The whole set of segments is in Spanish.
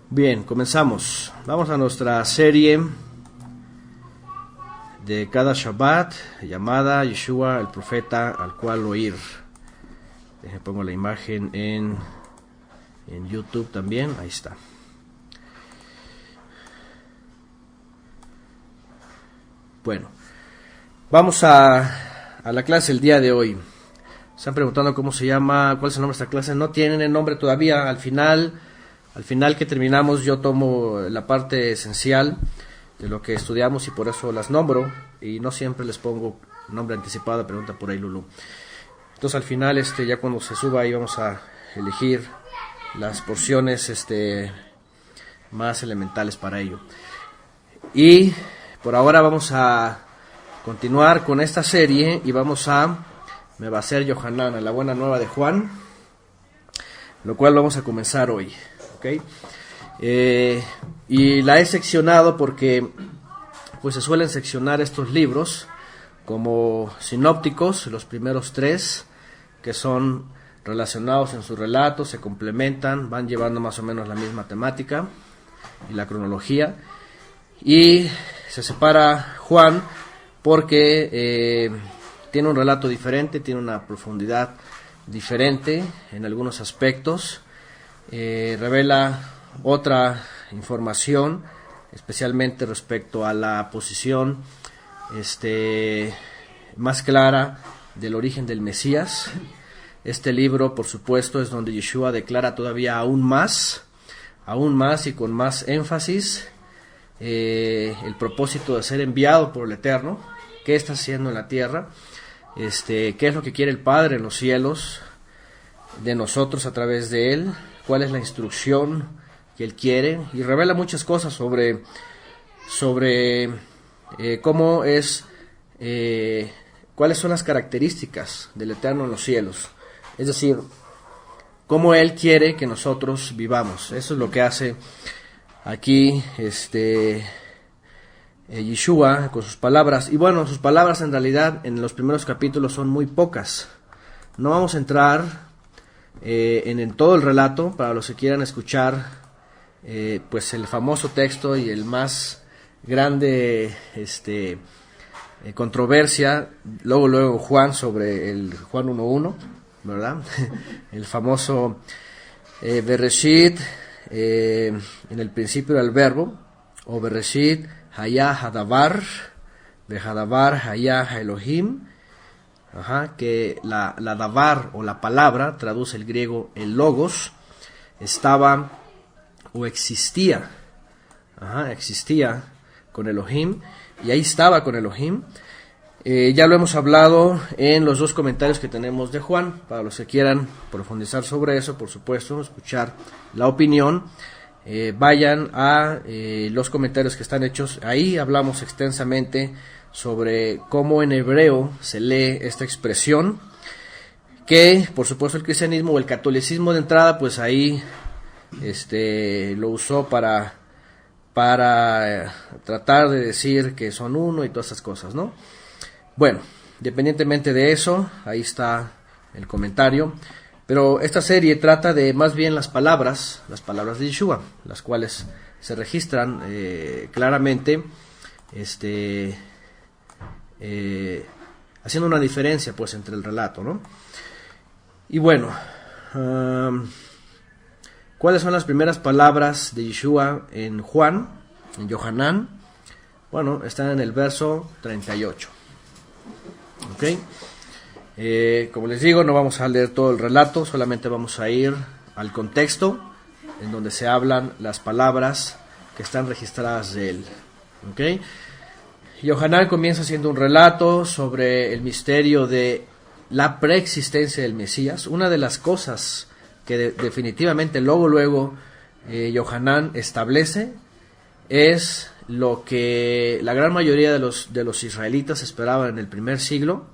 Bien, comenzamos. Vamos a nuestra serie de cada Shabbat llamada Yeshua el profeta al cual oír. Pongo la imagen en YouTube también, ahí está. Bueno, vamos a la clase el día de hoy. Están preguntando cómo se llama, cuál es el nombre de esta clase. No tienen el nombre todavía. Al final que terminamos, yo tomo la parte esencial de lo que estudiamos y por eso las nombro. Y no siempre les pongo nombre anticipado, pregunta por ahí Lulu. Entonces al final, ya cuando se suba ahí vamos a elegir las porciones más elementales para ello. Y por ahora vamos a continuar con esta serie y me va a ser Yohanan, la buena nueva de Juan, lo cual vamos a comenzar hoy, ¿okay? Y la he seccionado porque pues se suelen seccionar estos libros como sinópticos, los primeros 3, que son relacionados en su relato, se complementan, van llevando más o menos la misma temática y la cronología, y se separa Juan porque tiene un relato diferente, tiene una profundidad diferente en algunos aspectos, revela otra información, especialmente respecto a la posición más clara del origen del Mesías. Este libro, por supuesto, es donde Yeshua declara todavía aún más y con más énfasis el propósito de ser enviado por el Eterno, qué está haciendo en la tierra, qué es lo que quiere el Padre en los cielos de nosotros a través de Él, cuál es la instrucción que Él quiere, y revela muchas cosas sobre cómo es, cuáles son las características del Eterno en los cielos, es decir, cómo Él quiere que nosotros vivamos. Eso es lo que hace aquí Yeshua con sus palabras. Y bueno, sus palabras en realidad en los primeros capítulos son muy pocas. No vamos a entrar en todo el relato. Para los que quieran escuchar pues el famoso texto y el más grande controversia, luego Juan, sobre el Juan 1:1, ¿verdad? El famoso Bereshit, en el principio era el verbo, o Bereshit Hayah Hadavar, Behadavar Hayah Elohim, que la Davar o la palabra, traduce el griego el logos, estaba o existía, existía con Elohim, y ahí estaba con Elohim. Ya lo hemos hablado en los 2 comentarios que tenemos de Juan. Para los que quieran profundizar sobre eso, por supuesto, escuchar la opinión, vayan a los comentarios que están hechos. Ahí hablamos extensamente sobre cómo en hebreo se lee esta expresión, que por supuesto el cristianismo o el catolicismo de entrada, pues ahí lo usó para tratar de decir que son uno y todas esas cosas, ¿no? Bueno, independientemente de eso, ahí está el comentario. Pero esta serie trata de más bien las palabras de Yeshua, las cuales se registran claramente, haciendo una diferencia pues entre el relato, ¿no? Y bueno, ¿cuáles son las primeras palabras de Yeshua en Juan, en Yohanan? Bueno, están en el verso 38. ¿Ok? Como les digo, no vamos a leer todo el relato, solamente vamos a ir al contexto en donde se hablan las palabras que están registradas de él. ¿Ok? Yohanan comienza haciendo un relato sobre el misterio de la preexistencia del Mesías. Una de las cosas que definitivamente luego Yohanan establece es lo que la gran mayoría de los israelitas esperaban en el primer siglo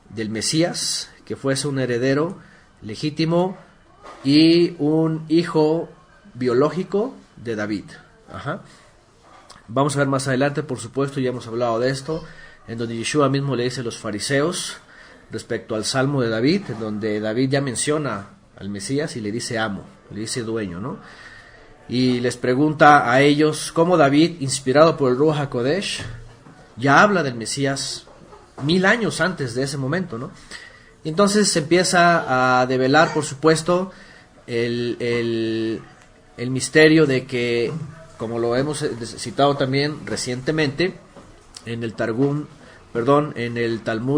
del Mesías, que fuese un heredero legítimo y un hijo biológico de David. Vamos a ver más adelante, por supuesto, ya hemos hablado de esto, en donde Yeshua mismo le dice a los fariseos respecto al Salmo de David, en donde David ya menciona al Mesías y le dice amo, le dice dueño, ¿no? y les pregunta a ellos cómo David, inspirado por el Ruach HaKodesh, ya habla del Mesías 1000 años antes de ese momento, ¿no? Y entonces se empieza a develar, por supuesto, el misterio de que, como lo hemos citado también recientemente, en el Talmud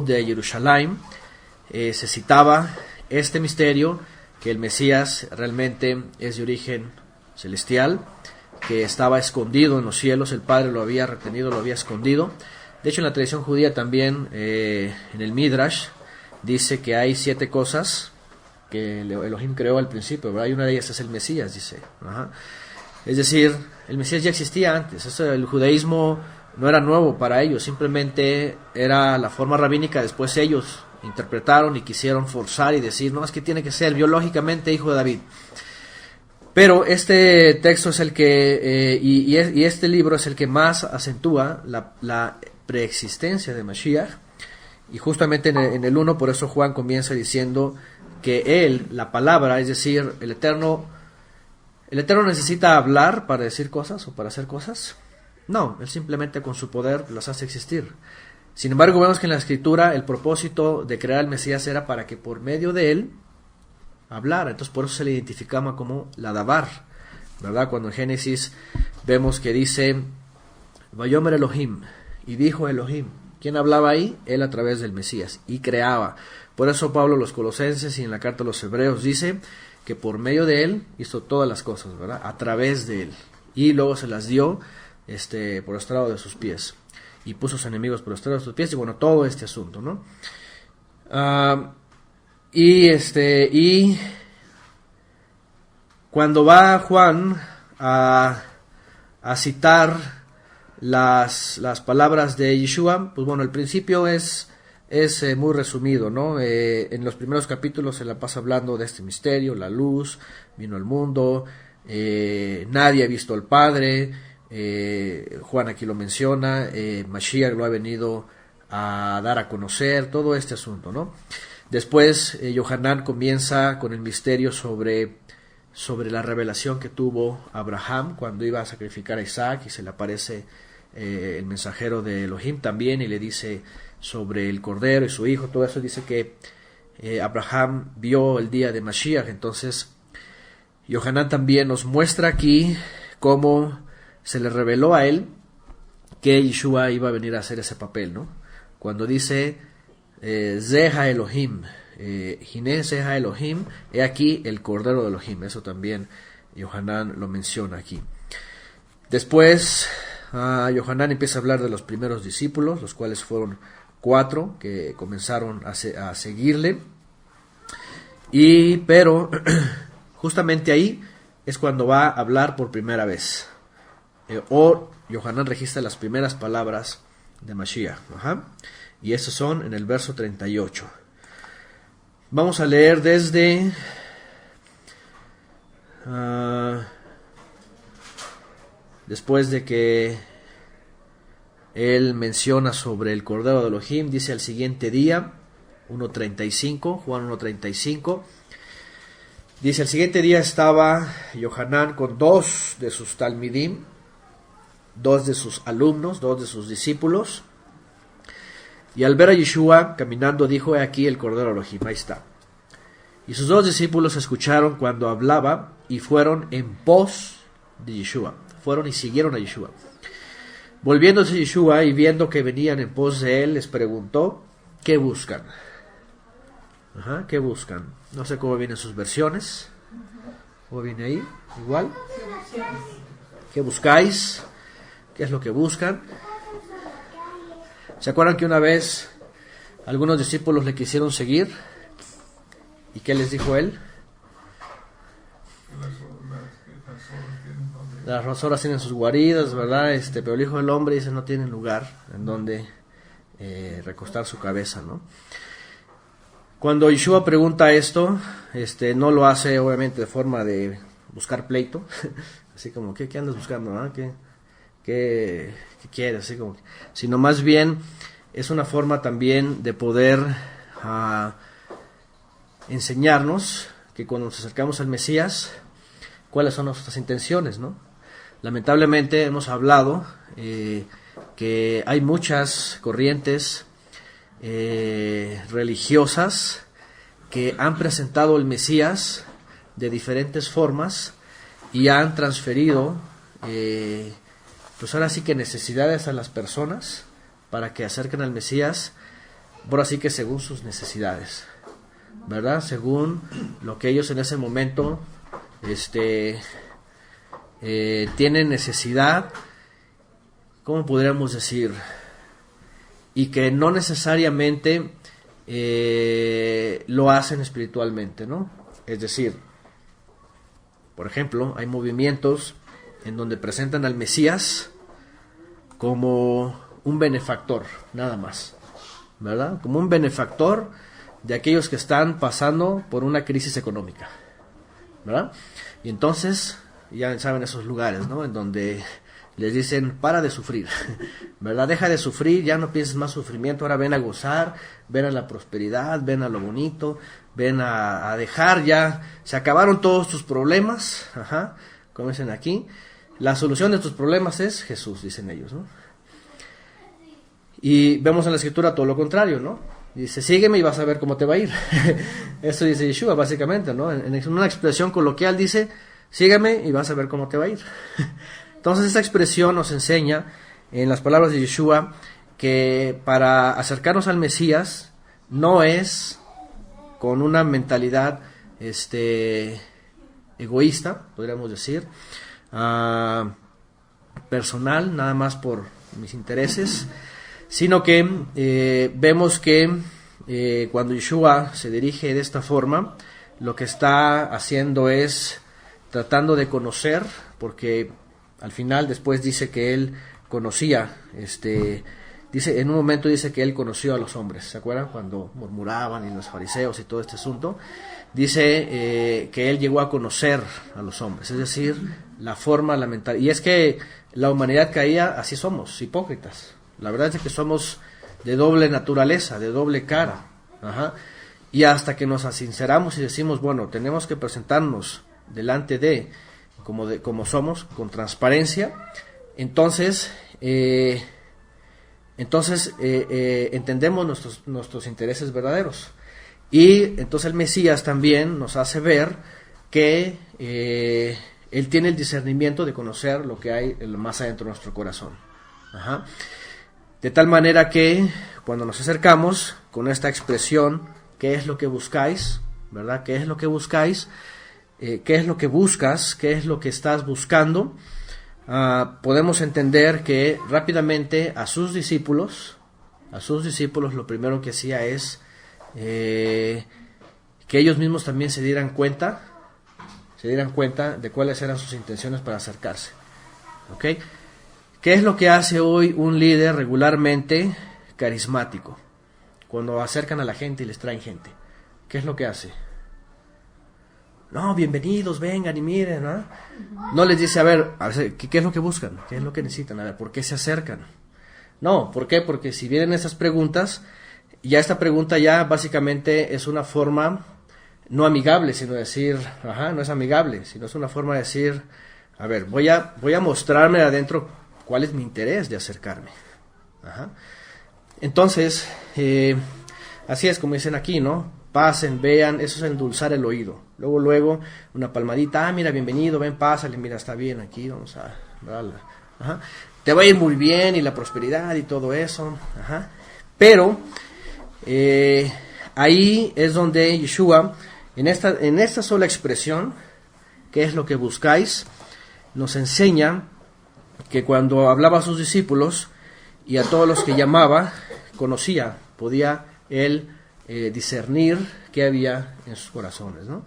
de Jerusalén, se citaba este misterio, que el Mesías realmente es de origen celestial, que estaba escondido en los cielos, el Padre lo había retenido, lo había escondido. De hecho, en la tradición judía también, en el Midrash, dice que hay 7 cosas que Elohim creó al principio, ¿verdad? Y una de ellas es el Mesías, dice. Ajá. Es decir, el Mesías ya existía antes. El judaísmo no era nuevo para ellos, simplemente era la forma rabínica. Después ellos interpretaron y quisieron forzar y decir, no, es que tiene que ser biológicamente hijo de David. Pero este texto es el que, y este libro es el que más acentúa la preexistencia de Mashiach. Y justamente en el 1, por eso Juan comienza diciendo que él, la palabra, es decir, el Eterno necesita hablar para decir cosas o para hacer cosas. No, él simplemente con su poder las hace existir. Sin embargo, vemos que en la Escritura el propósito de crear al Mesías era para que por medio de él hablara. Entonces por eso se le identificaba como la Dabar, ¿verdad? Cuando en Génesis vemos que dice Vayomer Elohim, y dijo Elohim. ¿Quién hablaba ahí? Él a través del Mesías, y creaba. Por eso Pablo a los Colosenses y en la carta a los Hebreos dice que por medio de él hizo todas las cosas, ¿verdad? A través de él. Y luego se las dio por el estrado de sus pies. Y puso a sus enemigos por el estrado de sus pies. Y bueno, todo este asunto, ¿no? Y cuando va Juan a citar las palabras de Yeshua, pues bueno, el principio es muy resumido, ¿no? En los primeros capítulos se la pasa hablando de este misterio, la luz vino al mundo, nadie ha visto al Padre, Juan aquí lo menciona, Mashiach lo ha venido a dar a conocer, todo este asunto, ¿no? Después Yohanan comienza con el misterio sobre la revelación que tuvo Abraham cuando iba a sacrificar a Isaac, y se le aparece el mensajero de Elohim también y le dice sobre el cordero y su hijo. Todo eso dice que Abraham vio el día de Mashiach. Entonces Yohanan también nos muestra aquí cómo se le reveló a él que Yeshua iba a venir a hacer ese papel, ¿no? Cuando dice Zeha Elohim, Hiné Zeha Elohim, he aquí el cordero de Elohim. Eso también Yohanan lo menciona aquí. Después Yohanan empieza a hablar de los primeros discípulos, los cuales fueron 4 que comenzaron a seguirle. Pero justamente ahí es cuando va a hablar por primera vez. Yohanan registra las primeras palabras de Mashiach. Y esos son en el verso 38. Vamos a leer desde después de que él menciona sobre el cordero de Elohim, dice al siguiente día, 1.35, Juan 1.35, dice: al siguiente día estaba Yohanan con 2 de sus talmidim, 2 de sus alumnos, 2 de sus discípulos, y al ver a Yeshua caminando dijo: he aquí el cordero de Elohim. Ahí está. Y sus 2 discípulos escucharon cuando hablaba y fueron en pos de Yeshua. Fueron y siguieron a Yeshua. Volviéndose Yeshua y viendo que venían en pos de él, les preguntó: ¿qué buscan? ¿Qué buscan? No sé cómo vienen sus versiones. ¿Cómo viene ahí? Igual. ¿Qué buscáis? ¿Qué es lo que buscan? ¿Se acuerdan que una vez algunos discípulos le quisieron seguir? ¿Y qué les dijo él? Las rasoras tienen sus guaridas, ¿verdad? Pero el Hijo del Hombre, dice, no tiene lugar en donde recostar su cabeza, ¿no? Cuando Yeshua pregunta esto, no lo hace obviamente de forma de buscar pleito, así como, ¿qué andas buscando? ¿No? ¿Qué quieres? Así como, sino más bien es una forma también de poder enseñarnos que cuando nos acercamos al Mesías, cuáles son nuestras intenciones, ¿no? Lamentablemente hemos hablado que hay muchas corrientes religiosas que han presentado el Mesías de diferentes formas y han transferido pues ahora sí que necesidades a las personas para que acerquen al Mesías, ahora sí que según sus necesidades, ¿verdad? Según lo que ellos en ese momento tienen necesidad, ¿cómo podríamos decir? Y que no necesariamente lo hacen espiritualmente, ¿no? Es decir, por ejemplo, hay movimientos en donde presentan al Mesías como un benefactor, nada más, ¿verdad? Como un benefactor de aquellos que están pasando por una crisis económica, ¿verdad? Y entonces, ya saben esos lugares, ¿no? En donde les dicen, para de sufrir, ¿verdad? Deja de sufrir, ya no pienses más sufrimiento, ahora ven a gozar, ven a la prosperidad, ven a lo bonito, ven a dejar ya, se acabaron todos tus problemas, como dicen aquí, la solución de tus problemas es Jesús, dicen ellos, ¿no? Y vemos en la escritura todo lo contrario, ¿no? Dice, sígueme y vas a ver cómo te va a ir. Eso dice Yeshua, básicamente, ¿no? En una expresión coloquial dice, sígueme y vas a ver cómo te va a ir. Entonces esta expresión nos enseña en las palabras de Yeshua que para acercarnos al Mesías no es con una mentalidad egoísta, podríamos decir, personal, nada más por mis intereses, sino que vemos que cuando Yeshua se dirige de esta forma, lo que está haciendo es tratando de conocer, porque al final después dice que él conocía, dice en un momento dice que él conoció a los hombres, ¿se acuerdan? Cuando murmuraban y los fariseos y todo este asunto, dice que él llegó a conocer a los hombres, es decir, la forma, la mentalidad, y es que la humanidad caía, así somos, hipócritas, la verdad es que somos de doble naturaleza, de doble cara, y hasta que nos sinceramos y decimos, bueno, tenemos que presentarnos delante de como somos, con transparencia, entonces entendemos nuestros intereses verdaderos. Y entonces el Mesías también nos hace ver que Él tiene el discernimiento de conocer lo que hay más adentro de nuestro corazón. De tal manera que cuando nos acercamos con esta expresión, ¿qué es lo que buscáis? ¿Verdad? ¿Qué es lo que buscáis? ¿Qué es lo que buscas? ¿Qué es lo que estás buscando? Podemos entender que rápidamente a sus discípulos lo primero que hacía es que ellos mismos también se dieran cuenta de cuáles eran sus intenciones para acercarse. ¿Ok? ¿Qué es lo que hace hoy un líder regularmente carismático? Cuando acercan a la gente y les traen gente, ¿qué es lo que hace? No, bienvenidos, vengan y miren, ¿no? No les dice, a ver, ¿qué es lo que buscan? ¿Qué es lo que necesitan? A ver, ¿por qué se acercan? No, ¿por qué? Porque si vienen esas preguntas, ya esta pregunta ya básicamente es una forma no amigable, sino decir, no es amigable, sino es una forma de decir, a ver, voy a mostrarme de adentro cuál es mi interés de acercarme. Entonces, así es como dicen aquí, ¿no? Pasen, vean, eso es endulzar el oído. Luego, una palmadita, mira, bienvenido, ven, pásale, mira, está bien aquí, vamos a... Te va a ir muy bien, y la prosperidad y todo eso. Pero, ahí es donde Yeshua, en esta sola expresión, ¿qué es lo que buscáis?, nos enseña que cuando hablaba a sus discípulos y a todos los que llamaba, conocía, podía él discernir qué había en sus corazones, ¿no?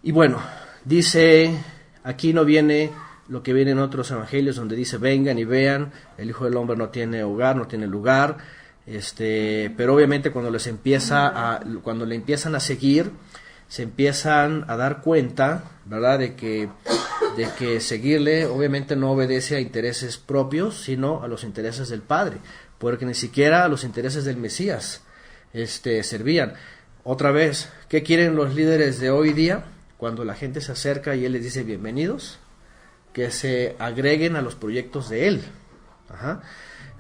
Y bueno, dice, aquí no viene lo que viene en otros evangelios donde dice, vengan y vean, el Hijo del Hombre no tiene hogar, no tiene lugar, pero obviamente cuando le empiezan a seguir, se empiezan a dar cuenta, ¿verdad?, de que seguirle obviamente no obedece a intereses propios, sino a los intereses del Padre, porque ni siquiera a los intereses del Mesías servían. Otra vez, ¿qué quieren los líderes de hoy día? cuando la gente se acerca y Él les dice bienvenidos, que se agreguen a los proyectos de Él. Ajá.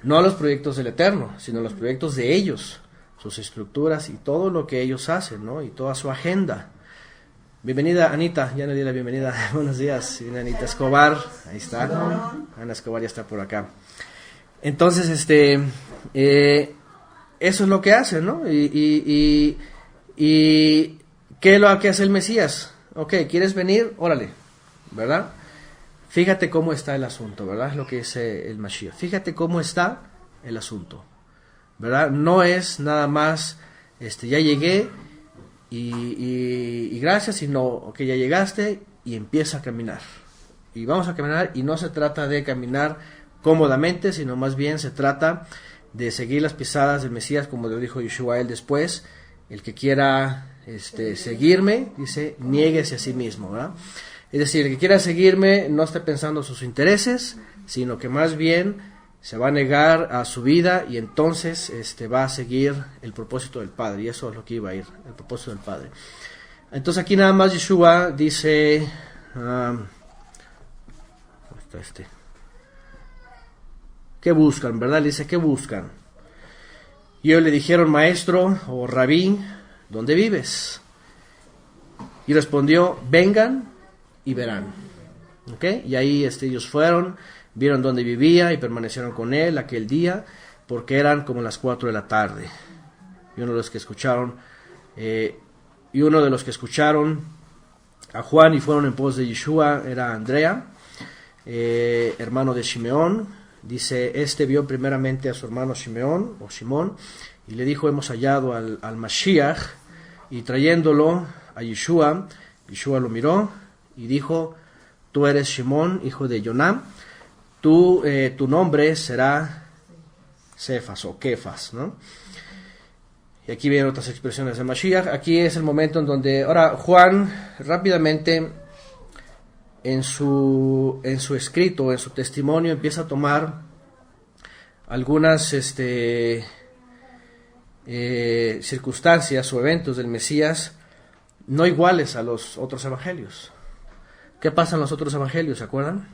No a los proyectos del Eterno, sino a los proyectos de ellos, sus estructuras y todo lo que ellos hacen, ¿no? Y toda su agenda. Bienvenida, Anita, ya le di la bienvenida. Buenos días, viene Anita Escobar, ahí está. Ana Escobar ya está por acá. Entonces, eso es lo que hace, ¿no? Y ¿qué es lo que hace el Mesías? Ok, ¿quieres venir? Órale, ¿verdad? Fíjate cómo está el asunto, ¿verdad? Es lo que dice el Mashiach. Fíjate cómo está el asunto, ¿verdad? No es nada más, ya llegué y gracias, sino, ok, ya llegaste y empieza a caminar. Y vamos a caminar, y no se trata de caminar cómodamente, sino más bien se trata de seguir las pisadas del Mesías, como le dijo Yeshua a él después. El que quiera seguirme, dice, niéguese a sí mismo, ¿verdad? Es decir, el que quiera seguirme no está pensando en sus intereses, sino que más bien se va a negar a su vida y entonces va a seguir el propósito del Padre. Y eso es lo que iba a ir, el propósito del Padre. Entonces aquí nada más Yeshua dice... ¿qué buscan, verdad? Le dice, ¿qué buscan? Y ellos le dijeron, maestro o rabí, ¿dónde vives? Y respondió, vengan y verán. ¿Okay? Y ahí ellos fueron, vieron dónde vivía y permanecieron con él aquel día, porque eran como las 4 de la tarde. Y uno de los que escucharon a Juan y fueron en pos de Yeshua era Andrea, hermano de Shimeón. Dice, vio primeramente a su hermano Shimeón o Shimón y le dijo, hemos hallado al Mashiach, y trayéndolo a Yeshua, Yeshua lo miró y dijo, tú eres Shimón, hijo de Jonam, tu nombre será Cefas o Kefas, ¿no? Y aquí vienen otras expresiones de Mashiach. Aquí es el momento en donde, ahora Juan rápidamente en su escrito, en su testimonio, empieza a tomar algunas circunstancias o eventos del Mesías no iguales a los otros evangelios. ¿Qué pasa en los otros evangelios? ¿Se acuerdan?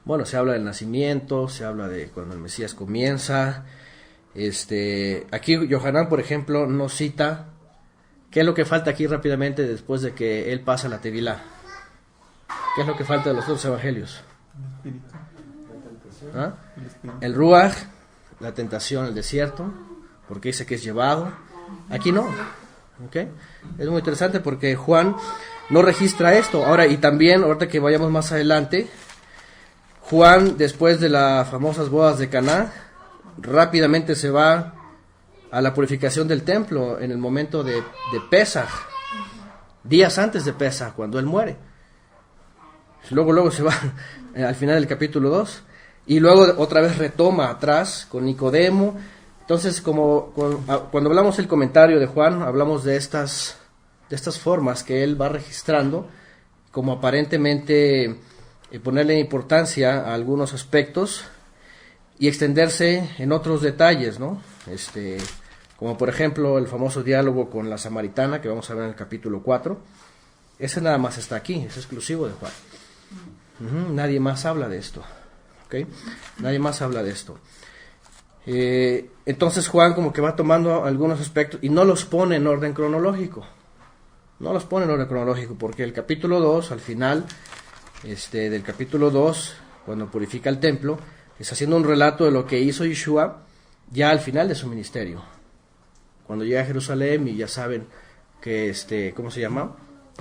Bueno, se habla del nacimiento, se habla de cuando el Mesías comienza. Aquí Yohanan, por ejemplo, nos cita qué es lo que falta aquí rápidamente después de que él pasa la Tevilá. ¿Qué es lo que falta de los otros evangelios? ¿Ah? El Ruach, la tentación, el desierto, porque dice que es llevado. Aquí no. ¿Okay? Es muy interesante porque Juan no registra esto. Ahora, y también, ahorita que vayamos más adelante, Juan, después de las famosas bodas de Caná, rápidamente se va a la purificación del templo en el momento de Pesaj, días antes de Pesaj, cuando él muere. Luego se va al final del capítulo 2 y luego otra vez retoma atrás con Nicodemo. Entonces, cuando hablamos el comentario de Juan, hablamos de estas formas que él va registrando, como aparentemente ponerle importancia a algunos aspectos y extenderse en otros detalles, ¿no? Como por ejemplo el famoso diálogo con la samaritana que vamos a ver en el capítulo 4. Ese nada más está aquí, es exclusivo de Juan. Nadie más habla de esto, ¿okay? Nadie más habla de esto. Entonces Juan como que va tomando algunos aspectos y no los pone en orden cronológico. No los pone en orden cronológico porque el capítulo 2, al final del capítulo 2, cuando purifica el templo, está haciendo un relato de lo que hizo Yeshua ya al final de su ministerio. Cuando llega a Jerusalén y ya saben que, ¿cómo se llama?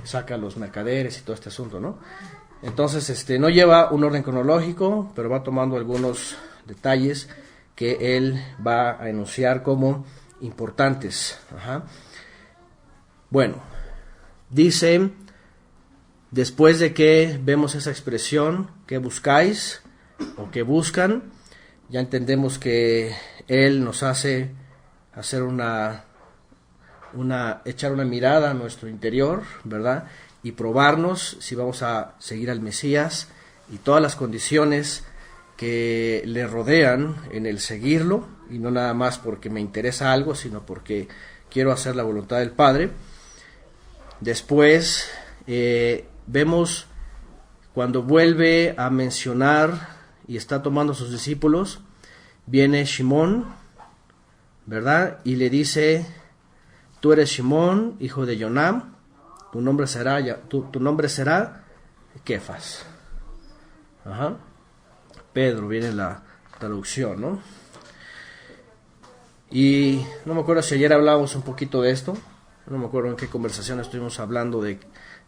Saca a los mercaderes y todo este asunto, ¿no? Entonces, no lleva un orden cronológico, pero va tomando algunos detalles que él va a enunciar como importantes. Ajá. Bueno, dice, después de que vemos esa expresión, ¿qué buscáis? O ¿qué buscan? Ya entendemos que él nos hace hacer echar una mirada a nuestro interior, ¿verdad? Y probarnos si vamos a seguir al Mesías y todas las condiciones que le rodean en el seguirlo, y no nada más porque me interesa algo, sino porque quiero hacer la voluntad del Padre. Después vemos cuando vuelve a mencionar y está tomando a sus discípulos, viene Shimón, ¿verdad? Y le dice, tú eres Shimón, hijo de Jonam, tu nombre será Kefas. Ajá. Pedro, viene la traducción, ¿no? Y no me acuerdo si ayer hablábamos un poquito de esto, no me acuerdo en qué conversación estuvimos hablando de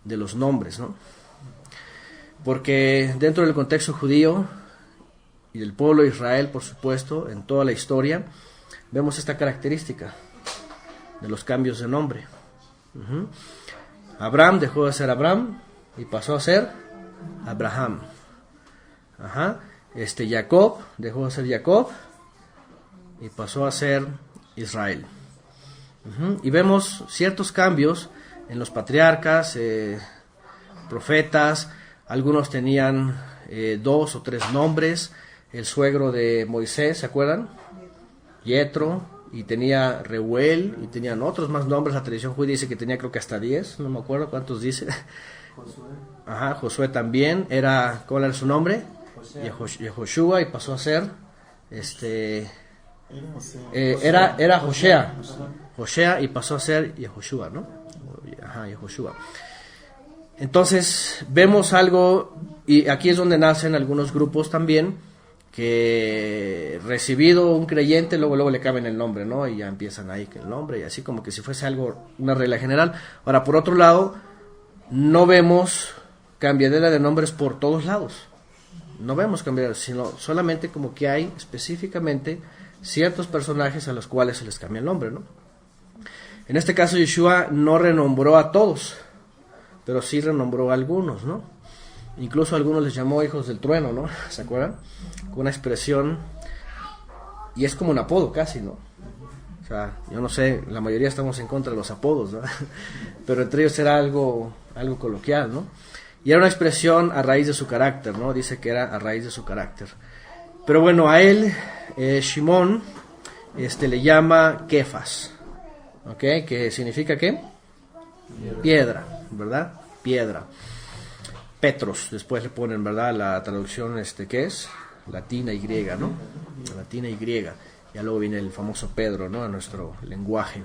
los nombres, ¿no? Porque dentro del contexto judío y del pueblo de Israel, por supuesto, en toda la historia, vemos esta característica de los cambios de nombre. Abraham dejó de ser Abraham y pasó a ser Abraham. Ajá. Jacob dejó de ser Jacob y pasó a ser Israel. Y vemos ciertos cambios en los patriarcas, profetas. Algunos tenían 2 o 3 nombres. El suegro de Moisés, ¿se acuerdan? Yetro, y tenía Reuel, y tenían otros más nombres. La tradición judía dice que tenía, creo que hasta 10, no me acuerdo cuántos dice. Josué. Ajá, Josué también. ¿Cuál era su nombre? Yehoshua, y pasó a ser era Joshea, y pasó a ser Yehoshua, ¿no? Ajá, Yehoshua. Entonces vemos algo, y aquí es donde nacen algunos grupos también, que recibido un creyente, luego le cambian el nombre, ¿no? Y ya empiezan ahí que el nombre, y así como que si fuese algo, una regla general. Ahora, por otro lado, no vemos cambiadera de nombres por todos lados. No vemos cambiar, sino solamente como que hay específicamente ciertos personajes a los cuales se les cambia el nombre, ¿no? En este caso, Yeshua no renombró a todos, pero sí renombró a algunos, ¿no? Incluso a algunos les llamó hijos del trueno, ¿no? ¿Se acuerdan? Con una expresión, y es como un apodo casi, ¿no? O sea, yo no sé, la mayoría estamos en contra de los apodos, ¿no? Pero entre ellos era algo coloquial, ¿no? Y era una expresión a raíz de su carácter, ¿no? Dice que era a raíz de su carácter. Pero bueno, a él, Shimón, le llama Kefas, ¿ok? Que significa ¿qué? Piedra, ¿verdad? Piedra. Petros, después le ponen, ¿verdad? La traducción, ¿qué es? Latina y griega, ¿no? Latina y griega. Ya luego viene el famoso Pedro, ¿no? A nuestro lenguaje.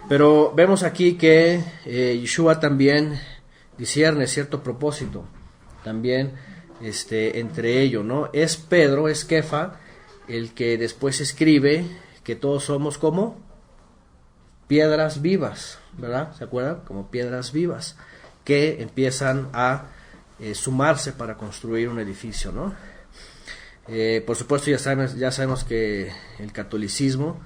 Pero vemos aquí que Yeshua también discierne cierto propósito, también entre ellos, ¿no? Es Pedro, es Kefa, el que después escribe que todos somos como piedras vivas, ¿verdad? ¿Se acuerdan? Como piedras vivas que empiezan a sumarse para construir un edificio, ¿no? Por supuesto ya sabemos que el catolicismo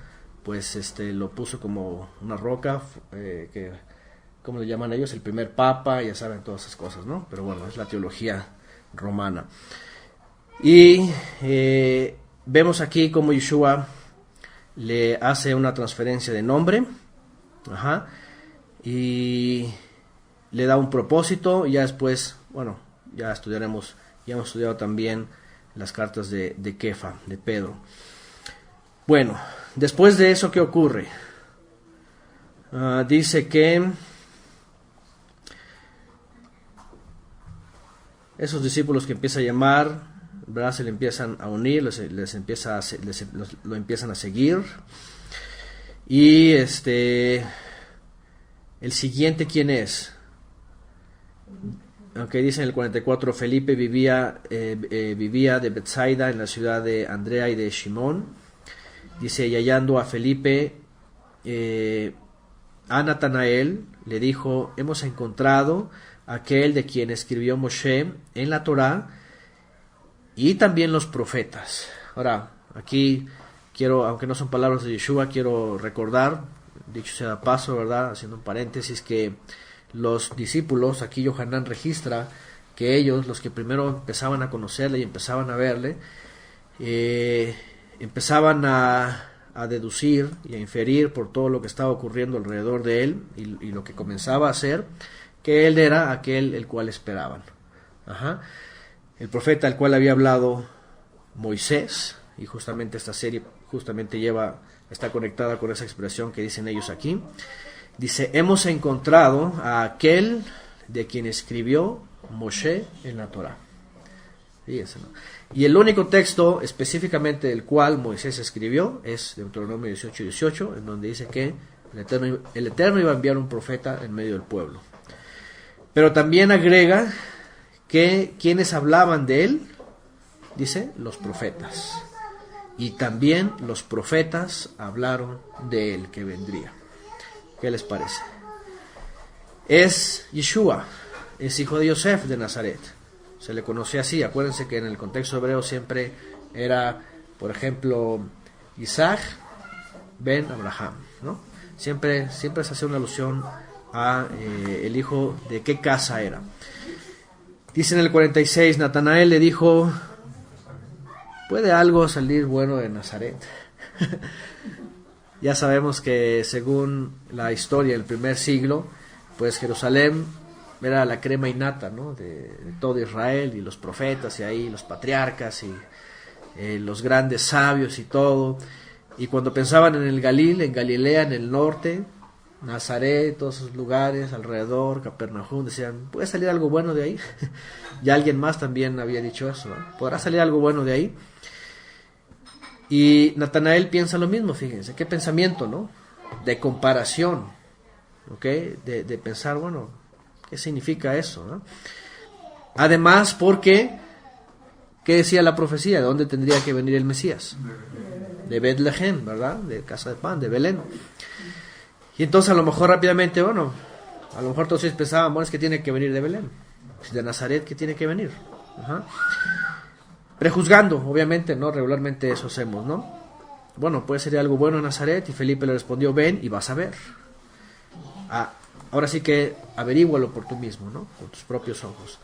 pues lo puso como una roca, que ¿cómo le llaman ellos? El primer papa, ya saben todas esas cosas, ¿no? Pero bueno, es la teología romana. Y vemos aquí como Yeshua le hace una transferencia de nombre, ajá, y le da un propósito, y ya después, bueno, ya hemos estudiado también las cartas de Kefa, de Pedro. Bueno, después de eso, ¿qué ocurre? Dice que esos discípulos que empieza a llamar, ¿verdad? Se le empiezan a unir, lo empiezan a seguir. Y el siguiente, ¿quién es? Aunque dice en el 44, Felipe vivía de Betsaida, en la ciudad de Andrea y de Shimón. Dice, y hallando a Felipe, a Natanael le dijo, hemos encontrado aquel de quien escribió Moshe en la Torá y también los profetas. Ahora, aquí quiero, aunque no son palabras de Yeshua, quiero recordar, dicho sea de paso, ¿verdad? Haciendo un paréntesis, que los discípulos, aquí Yohanan registra que ellos, los que primero empezaban a conocerle y empezaban a verle, empezaban a deducir y a inferir por todo lo que estaba ocurriendo alrededor de él y lo que comenzaba a hacer, que él era aquel el cual esperaban. Ajá. El profeta al cual había hablado Moisés, y justamente esta serie está conectada con esa expresión que dicen ellos aquí. Dice, hemos encontrado a aquel de quien escribió Moshe en la Torá. Fíjense, ¿no? Y el único texto específicamente del cual Moisés escribió es Deuteronomio 18:18, en donde dice que el Eterno iba a enviar un profeta en medio del pueblo. Pero también agrega que quienes hablaban de él, dice, los profetas. Y también los profetas hablaron de él que vendría. ¿Qué les parece? Es Yeshua, es hijo de Yosef de Nazaret. Se le conocía así. Acuérdense que en el contexto hebreo siempre era, por ejemplo, Isaac ben Abraham, ¿no? Siempre se hace una alusión a el hijo de qué casa era. Dice en el 46, Natanael le dijo, ¿puede algo salir bueno de Nazaret? Ya sabemos que según la historia del primer siglo, pues Jerusalén era la crema innata, ¿no? de todo Israel, y los profetas y ahí los patriarcas y los grandes sabios y todo. Y cuando pensaban en el Galil, en Galilea, en el norte, Nazaret, todos esos lugares alrededor, Capernaum, decían, ¿puede salir algo bueno de ahí? Ya alguien más también había dicho eso, ¿no? ¿Podrá salir algo bueno de ahí? Y Natanael piensa lo mismo, fíjense, qué pensamiento, ¿no? De comparación, ¿ok? De pensar, bueno, ¿qué significa eso, no? Además, porque, ¿qué decía la profecía? ¿De dónde tendría que venir el Mesías? De Betlehem, ¿verdad? De Casa de Pan, de Belén. Y entonces a lo mejor rápidamente, bueno, a lo mejor todos ellos pensaban, bueno, es que tiene que venir de Belén. De Nazaret, que tiene que venir. Ajá. Prejuzgando, obviamente, ¿no? Regularmente eso hacemos, ¿no? Bueno, puede ser algo bueno en Nazaret, y Felipe le respondió, ven y vas a ver. Ahora sí que averígualo por tú mismo, ¿no? Con tus propios ojos.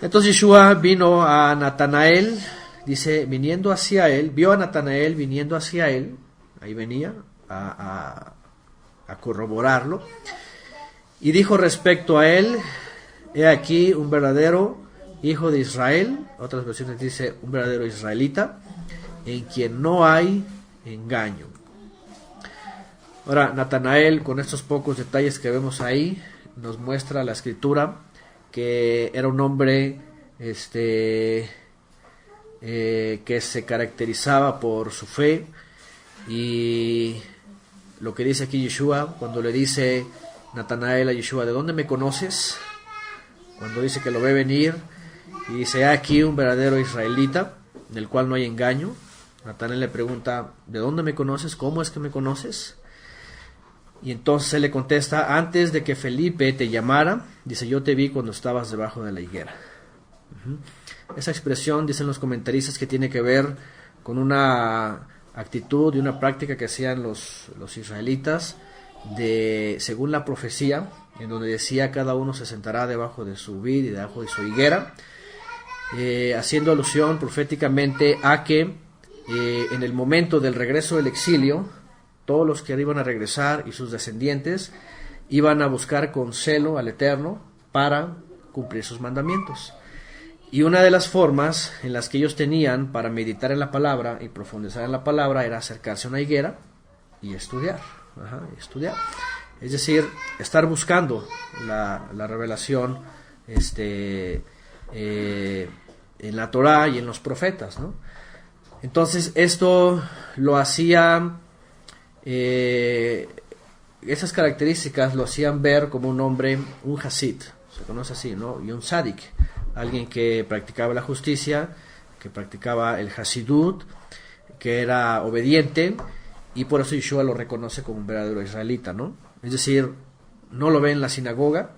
Entonces Yeshua vino a Natanael, dice, viniendo hacia él, vio a Natanael viniendo hacia él, ahí venía a corroborarlo, y dijo respecto a él, he aquí un verdadero hijo de Israel, otras versiones dice un verdadero israelita, en quien no hay engaño. Ahora, Natanael, con estos pocos detalles que vemos ahí, nos muestra la escritura que era un hombre que se caracterizaba por su fe, y lo que dice aquí Yeshua, cuando le dice Natanael a Yeshua, ¿de dónde me conoces? Cuando dice que lo ve venir, y dice, aquí un verdadero israelita, del cual no hay engaño. Natanael le pregunta, ¿de dónde me conoces? ¿Cómo es que me conoces? Y entonces él le contesta, antes de que Felipe te llamara, dice, yo te vi cuando estabas debajo de la higuera. Esa expresión, dicen los comentaristas, que tiene que ver con una actitud y una práctica que hacían los israelitas, según la profecía, en donde decía, cada uno se sentará debajo de su vid y debajo de su higuera, haciendo alusión proféticamente a que en el momento del regreso del exilio, todos los que iban a regresar y sus descendientes iban a buscar con celo al Eterno para cumplir sus mandamientos. Y una de las formas en las que ellos tenían para meditar en la palabra y profundizar en la palabra era acercarse a una higuera y estudiar. Es decir, estar buscando la revelación en la Torá y en los profetas, ¿no? Entonces esto lo hacía, esas características lo hacían ver como un hombre, un hasid, se conoce así, ¿no? Y un tzadik, alguien que practicaba la justicia, que practicaba el hasidut, que era obediente, y por eso Yeshua lo reconoce como un verdadero israelita, ¿no? Es decir, no lo ve en la sinagoga,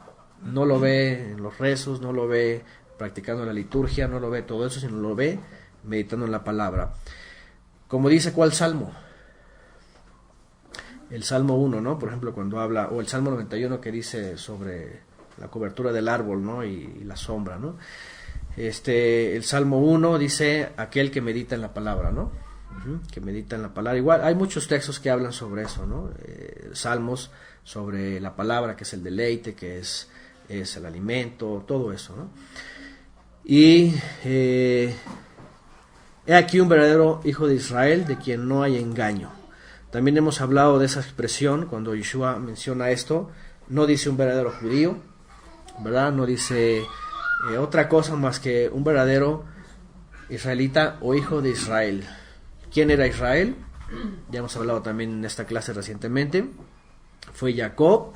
no lo ve en los rezos, no lo ve practicando la liturgia, no lo ve todo eso, sino lo ve meditando en la palabra. Como dice, ¿cuál salmo? El Salmo 1, ¿no? Por ejemplo, cuando habla, o el Salmo 91 que dice sobre la cobertura del árbol, ¿no? Y la sombra, ¿no? El Salmo 1 dice, aquel que medita en la palabra, ¿no? Que medita en la palabra. Igual, hay muchos textos que hablan sobre eso, ¿no? Salmos sobre la palabra, que es el deleite, que es el alimento, todo eso, ¿no? Y he aquí un verdadero hijo de Israel, de quien no hay engaño. También hemos hablado de esa expresión cuando Yeshua menciona esto. No dice un verdadero judío, ¿verdad? No dice otra cosa más que un verdadero israelita o hijo de Israel. ¿Quién era Israel? Ya hemos hablado también en esta clase recientemente. Fue Jacob.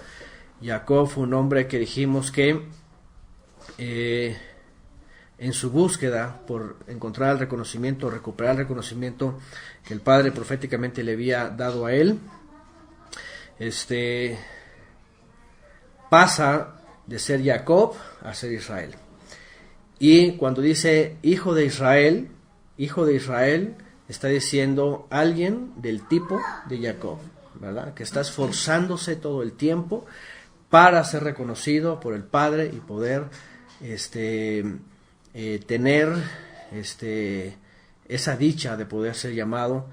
Jacob fue un hombre que dijimos que en su búsqueda por encontrar el reconocimiento, recuperar el reconocimiento que el Padre proféticamente le había dado a él, pasa de ser Jacob a ser Israel. Y cuando dice hijo de Israel, está diciendo alguien del tipo de Jacob, ¿verdad? Que está esforzándose todo el tiempo para ser reconocido por el Padre y poder tener esa dicha de poder ser llamado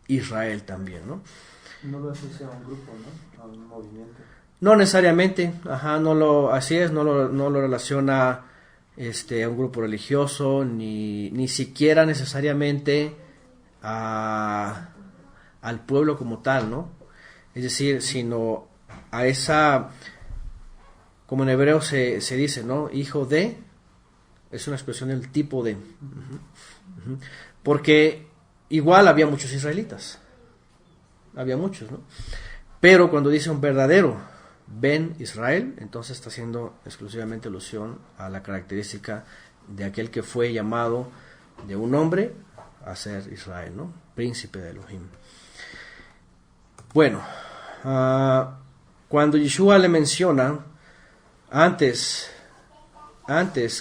Israel también, ¿no? No lo asocia a un grupo, ¿no? A un movimiento. No necesariamente, no lo relaciona a un grupo religioso, ni siquiera necesariamente al pueblo como tal, ¿no? Es decir, sino a esa, como en hebreo se dice, ¿no? Hijo de, es una expresión del tipo de. Porque igual había muchos israelitas, había muchos, ¿no? Pero cuando dice un verdadero Ben Israel, entonces está haciendo exclusivamente alusión a la característica de aquel que fue llamado de un hombre a ser Israel, ¿no? Príncipe de Elohim. Bueno, cuando Yeshua le menciona antes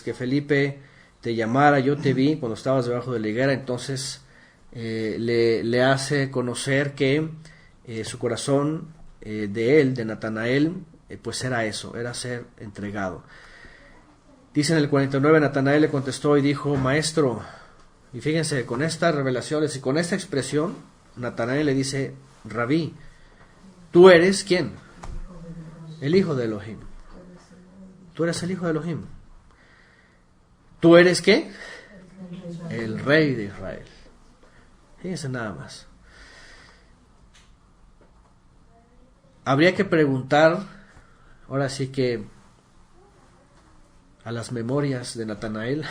que Felipe te llamara, yo te vi cuando estabas debajo de la higuera, entonces le hace conocer que su corazón de él, de Natanael, pues era eso, era ser entregado. Dice en el 49, Natanael le contestó y dijo, maestro, y fíjense, con estas revelaciones y con esta expresión, Natanael le dice, Rabí, ¿tú eres quién? El hijo de Elohim. Tú eres el hijo de Elohim. ¿Tú eres qué? El rey de Israel. Fíjense nada más. Habría que preguntar, ahora sí que a las memorias de Natanael,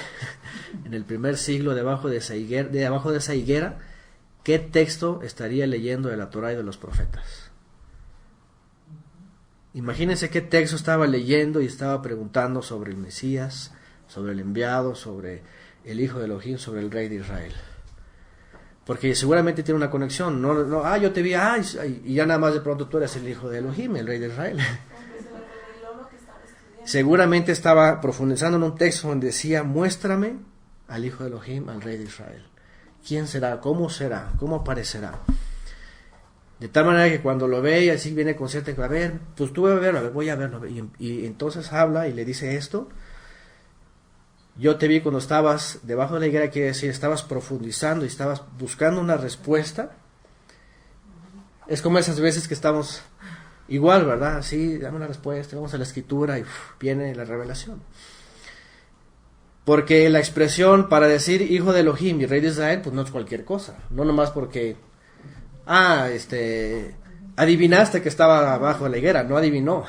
en el primer siglo debajo de esa higuera, ¿qué texto estaría leyendo de la Torá y de los profetas? Imagínense qué texto estaba leyendo y estaba preguntando sobre el Mesías, sobre el enviado, sobre el hijo de Elohim, sobre el rey de Israel. Porque seguramente tiene una conexión. No, yo te vi, y ya nada más de pronto tú eres el hijo de Elohim, el rey de Israel. Seguramente estaba profundizando en un texto donde decía, muéstrame al hijo de Elohim, al rey de Israel. ¿Quién será? ¿Cómo será? ¿Cómo aparecerá? De tal manera que cuando lo ve y así viene con cierta, a ver, pues tú voy a verlo. Y entonces habla y le dice esto. Yo te vi cuando estabas debajo de la higuera, quiere decir, estabas profundizando y estabas buscando una respuesta. Es como esas veces que estamos igual, ¿verdad? Sí, dame una respuesta, vamos a la escritura y viene la revelación. Porque la expresión para decir hijo de Elohim y rey de Israel, pues no es cualquier cosa. No nomás porque, adivinaste que estaba abajo de la higuera, no adivinó,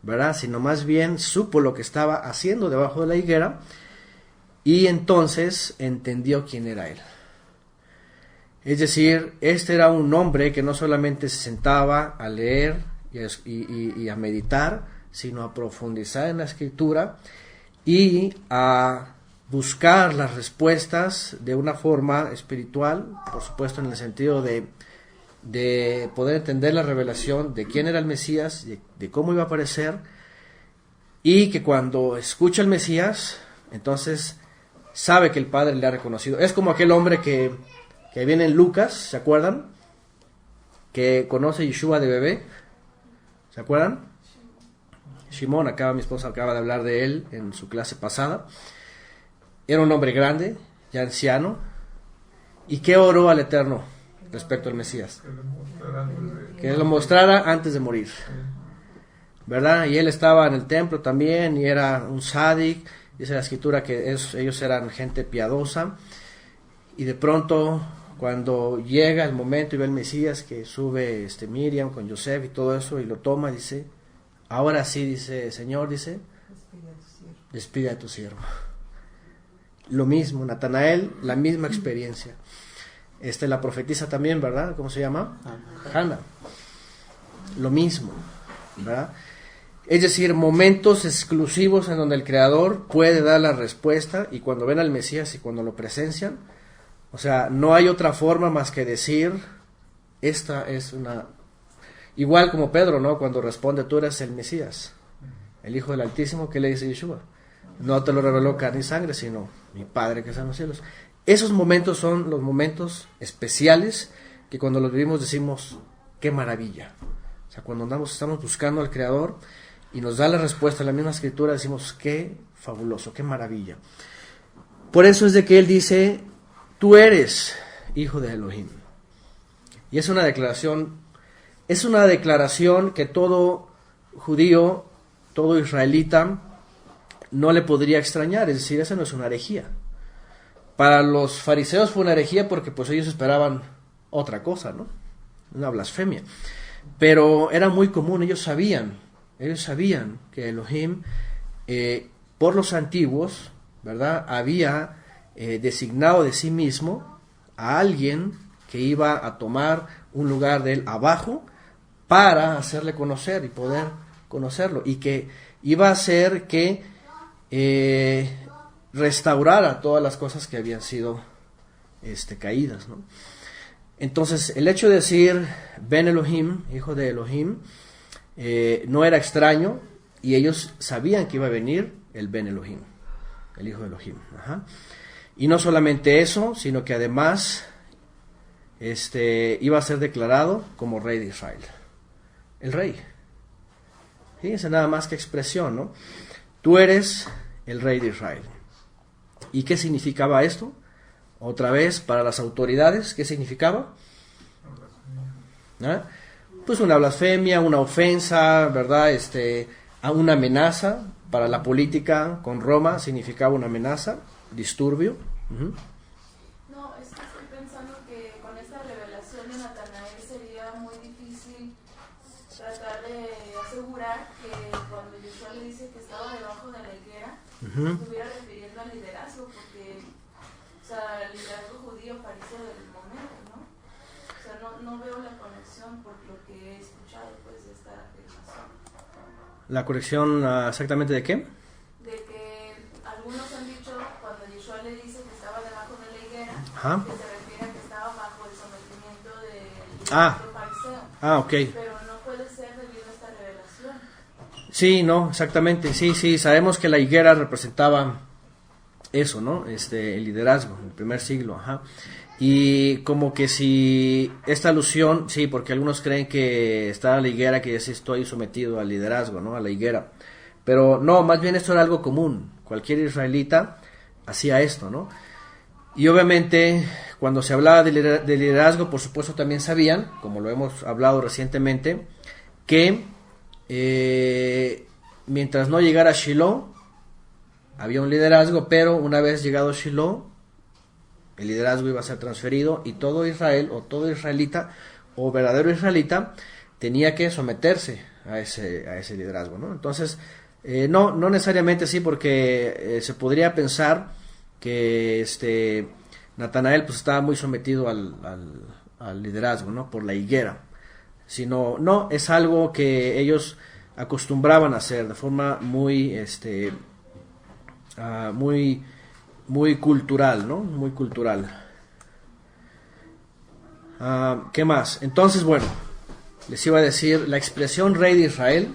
¿verdad? Sino más bien supo lo que estaba haciendo debajo de la higuera y entonces entendió quién era él. Es decir, este era un hombre que no solamente se sentaba a leer y a meditar, sino a profundizar en la escritura y a buscar las respuestas de una forma espiritual, por supuesto en el sentido de poder entender la revelación de quién era el Mesías, de cómo iba a aparecer, y que cuando escucha el Mesías, entonces sabe que el Padre le ha reconocido. Es como aquel hombre que viene en Lucas, ¿se acuerdan? Que conoce a Yeshua de bebé, ¿se acuerdan? Shimón, mi esposa acaba de hablar de él en su clase pasada. Era un hombre grande, ya anciano, y que oró al Eterno respecto al Mesías, que lo mostrara antes de morir, ¿verdad? Y él estaba en el templo también y era un sádic. Dice la escritura que ellos eran gente piadosa, y de pronto Cuando llega el momento y ve el Mesías que sube Miriam con Yosef y todo eso y lo toma, dice, ahora sí, dice, Señor, dice, despide a tu siervo. Lo mismo, Natanael, la misma experiencia. La profetisa también, ¿verdad? ¿Cómo se llama? Hannah. Lo mismo, ¿verdad? Es decir, momentos exclusivos en donde el Creador puede dar la respuesta, y cuando ven al Mesías y cuando lo presencian, o sea, no hay otra forma más que decir, esta es una... Igual como Pedro, ¿no? Cuando responde, tú eres el Mesías, el Hijo del Altísimo, ¿qué le dice Yeshua? No te lo reveló carne y sangre, sino mi Padre que está en los cielos. Esos momentos son los momentos especiales que cuando los vivimos decimos, qué maravilla. O sea, cuando estamos buscando al Creador y nos da la respuesta en la misma Escritura, decimos, qué fabuloso, qué maravilla. Por eso es de que Él dice, tú eres hijo de Elohim. Y es una declaración que todo judío, todo israelita, no le podría extrañar. Es decir, esa no es una herejía. Para los fariseos fue una herejía porque pues ellos esperaban otra cosa, ¿no? Una blasfemia. Pero era muy común, ellos sabían que Elohim, por los antiguos, ¿verdad?, había designado de sí mismo a alguien que iba a tomar un lugar de él abajo para hacerle conocer y poder conocerlo, y que iba a hacer que restaurara todas las cosas que habían sido caídas, ¿no? Entonces, el hecho de decir Ben Elohim, hijo de Elohim, no era extraño, y ellos sabían que iba a venir el Ben Elohim, el hijo de Elohim. Ajá. Y no solamente eso, sino que además iba a ser declarado como rey de Israel. El rey. Fíjense nada más que expresión, ¿no? Tú eres el rey de Israel. ¿Y qué significaba esto? Otra vez, para las autoridades, ¿qué significaba? ¿Ah? Pues una blasfemia, una ofensa, ¿verdad? Una amenaza. Para la política con Roma significaba una amenaza, disturbio. Uh-huh. No, es que estoy pensando que con esta revelación de Natanael sería muy difícil tratar de asegurar que cuando Yeshua le dice que estaba debajo de la higuera, uh-huh, estuviera refiriendo al liderazgo, porque, o sea, el liderazgo judío fariseo del momento, ¿no? O sea, no veo la conexión por lo que he escuchado, pues, de esta afirmación. ¿La corrección exactamente de qué? De que algunos han dicho, cuando Yeshua le dice que estaba debajo de la higuera, ajá, que se refiere a que estaba bajo el sometimiento del fariseo. Ok. Pero no puede ser debido a esta revelación. Sí, no, exactamente, sí, sabemos que la higuera representaba eso, ¿no? El liderazgo, en el primer siglo, ajá. Y como que si esta alusión, sí, porque algunos creen que está la higuera, que ya estoy sometido al liderazgo, ¿no? A la higuera. Pero no, más bien esto era algo común. Cualquier israelita hacía esto, ¿no? Y obviamente, cuando se hablaba de liderazgo, por supuesto también sabían, como lo hemos hablado recientemente, que mientras no llegara Shiloh, había un liderazgo, pero una vez llegado Shiloh, el liderazgo iba a ser transferido, y todo Israel, o todo israelita, o verdadero israelita, tenía que someterse a ese liderazgo, ¿no? Entonces, no necesariamente sí, porque se podría pensar que Natanael pues estaba muy sometido al liderazgo, ¿no? Por la higuera. Sino, no, es algo que ellos acostumbraban a hacer de forma muy, muy cultural, ¿no? Muy cultural. ¿Qué más? Entonces, bueno, les iba a decir, la expresión rey de Israel,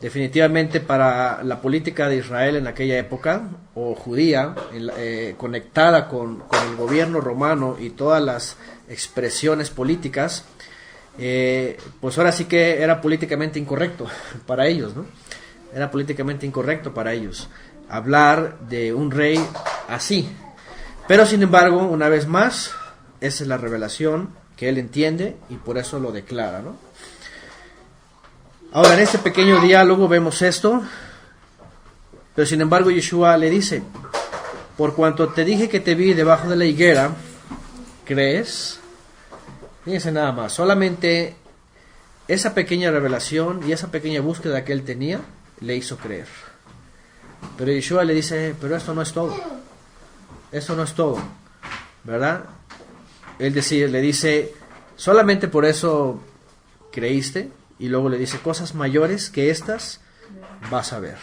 definitivamente para la política de Israel en aquella época, o judía, conectada con el gobierno romano y todas las expresiones políticas, pues ahora sí que era políticamente incorrecto para ellos, ¿no? Era políticamente incorrecto para ellos hablar de un rey así. Pero sin embargo, una vez más, esa es la revelación que él entiende y por eso lo declara, ¿no? Ahora, en este pequeño diálogo vemos esto, pero sin embargo Yeshua le dice: por cuanto te dije que te vi debajo de la higuera, crees. Fíjense nada más, solamente esa pequeña revelación y esa pequeña búsqueda que él tenía le hizo creer. Pero Yeshua le dice, pero esto no es todo. Esto no es todo, ¿verdad? Él le dice, solamente por eso creíste. Y luego le dice, cosas mayores que estas vas a ver.